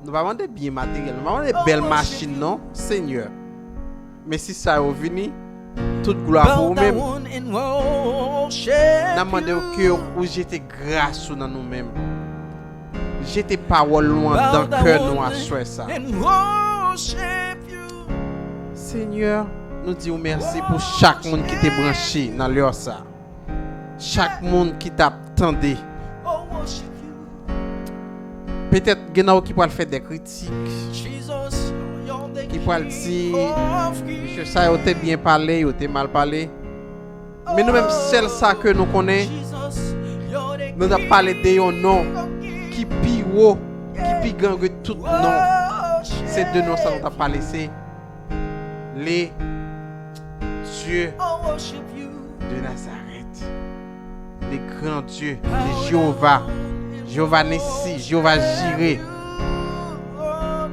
Nous pas demander bien matériel, nous pas demander belles machines non, Seigneur. Mais si ça est venu, toute gloire pour vous-même. Nous demandons que vous jetez grâce dans nous-mêmes. Jetez parole loin dans le cœur nous à souhait ça. Seigneur, nous disons merci pour chaque monde qui t'est branché dans l'heure ça. Chaque monde qui t'attendait. Peut-être qu'il qui peut faire des critiques. Qui peut dire monsieur ça a bien parlé, il a mal parlé. Mais nous-mêmes celle ça que nous connaissons. Nous avons parlé de un nom qui pire qui grand que tout nom. C'est de nous ça nous a parlé c'est les dieux de Nazareth. Les grands dieux, les Jéhovah Nissi, Jéhovah Jireh.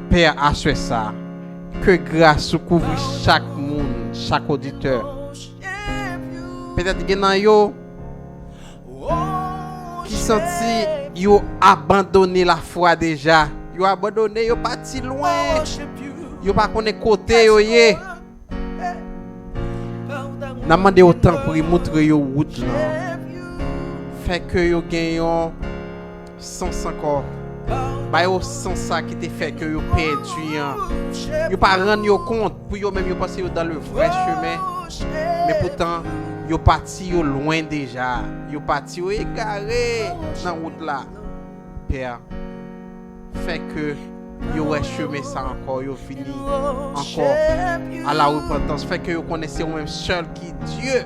Père, assure ça. Que grâce couvre chaque monde, chaque auditeur. Peut-être qu'il y a yo qui senti yo abandonné la foi déjà. Yo abandonné, yo parti loin. Yo pas connaît côté yo yé. N'a demandé autant pour y montrer yo route là. Fait que yo gagnons sens encore. Ba yo sens ça qui te fait que yo perdu. Yo pas rendre yo compte pour yo même yo passer dans le vrai chemin. Mais pourtant yo parti yo loin déjà. Yo parti yo égaré dans route là. Père, fait que yo est chemin ça encore yo fini encore à la repentance. Fait que yo connaissez au même seul qui Dieu.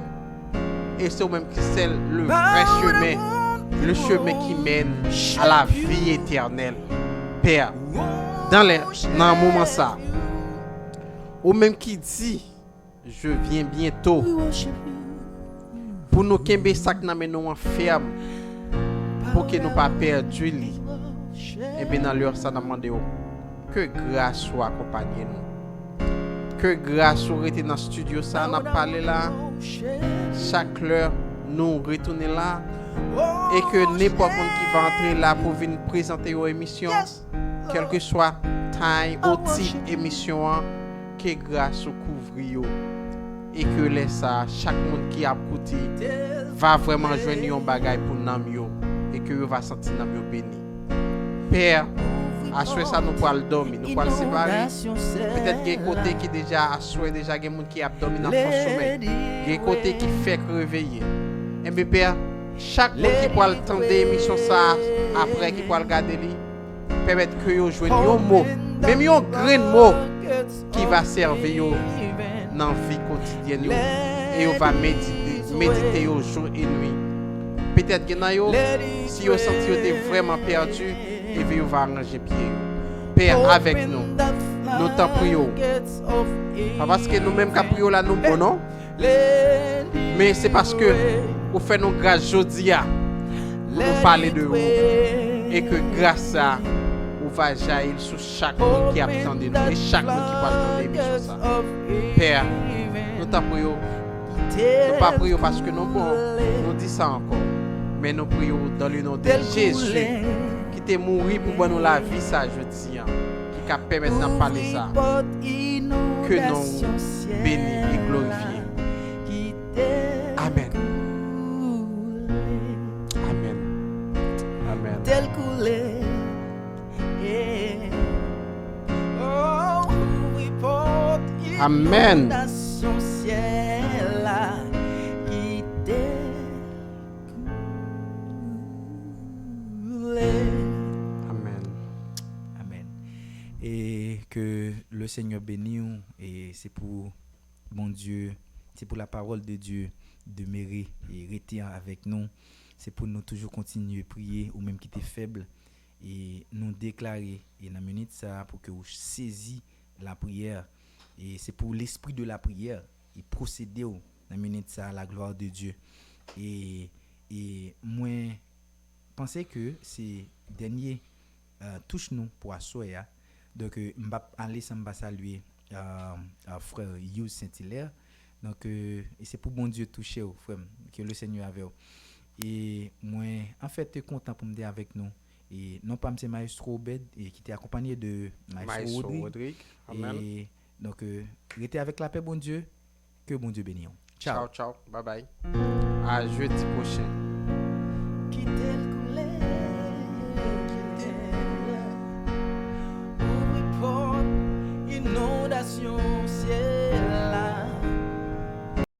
Et c'est même qui c'est le vrai chemin, le chemin qui mène à la vie éternelle. Père, dans un moment ça, ou même qui dit, je viens bientôt, pour nous kembe sak nan men nou ferme, pour que nous pas perdu lui. Et bien dans l'heure ça nous demande que grâce soit accompagner nous. Que grâce soit été dans le studio ça n'a parlé là. Chaque heure nous retourner là et que n'importe qui va entrer là pour venir présenter une émission, quel que soit taille ou type d'émission, que grâce au couvrir et que laisse ça chaque monde qui a écouté va vraiment joindre un bagage pour nous et que va sentir nous béni. Père, à ce ça nous pourrons dormir, nous pourrons séparer. Peut-être qu'il y a des côtés qui déjà à souhait déjà des gens qui a dormi dans le sommeil. Il y a des côtés qui fait réveiller. Et bien Père, chaque monde qui pourra attendre l'émission ça après qui pourra regarder lui, permettre que yo joigne un mot, même un grain de mot qui va servir yo dans la vie quotidienne et on va méditer au jour et nuit. Peut-être que si vous sentez que vous êtes vraiment perdu, et puis vous va arranger pied. Père avec nous, nous t'en prions. Pas parce que nous-mêmes qui prions là nous bon non, mais c'est parce que vous faites nos grâces aujourd'hui pour nous parler de vous et que grâce à vous va jaillir sur chaque monde qui attend de nous et chaque monde qui va attendre l'émission ça. Père, nous t'en prions. Nous pas prions parce que nous nous disons ça encore, mais nous prions dans le nom de Jésus qui t'est mort pour nous la vie ça je dis qui cap permettre d'en parler ça que nous bénis et glorifiés. Amen. Amen. Amen. Tel coulé. Amen. Et que le Seigneur bénisse et c'est pour mon Dieu, c'est pour la parole de Dieu demeurer et rester avec nous. C'est pour nous toujours continuer à prier ou même qui était faible et nous déclarer et dans la minute ça pour que vous saisissiez la prière et c'est pour l'esprit de la prière et procéder dans la minute ça à la gloire de Dieu et moi pensez que c'est dernier touche nous pour asseoir. Donc, je vais aller saluer frère Yous Saint-Hilaire. Donc, c'est pour bon Dieu toucher, frère, que le Seigneur avait. Et moi, en fait, je suis content pour me dire avec nous. Et non pas M. Maestro Obed, et qui était accompagné de Maestro Rodrigue. Amen. Et donc, restez avec la paix, bon Dieu. Que bon Dieu bénisse. Ciao, ciao. Bye bye. À jeudi prochain.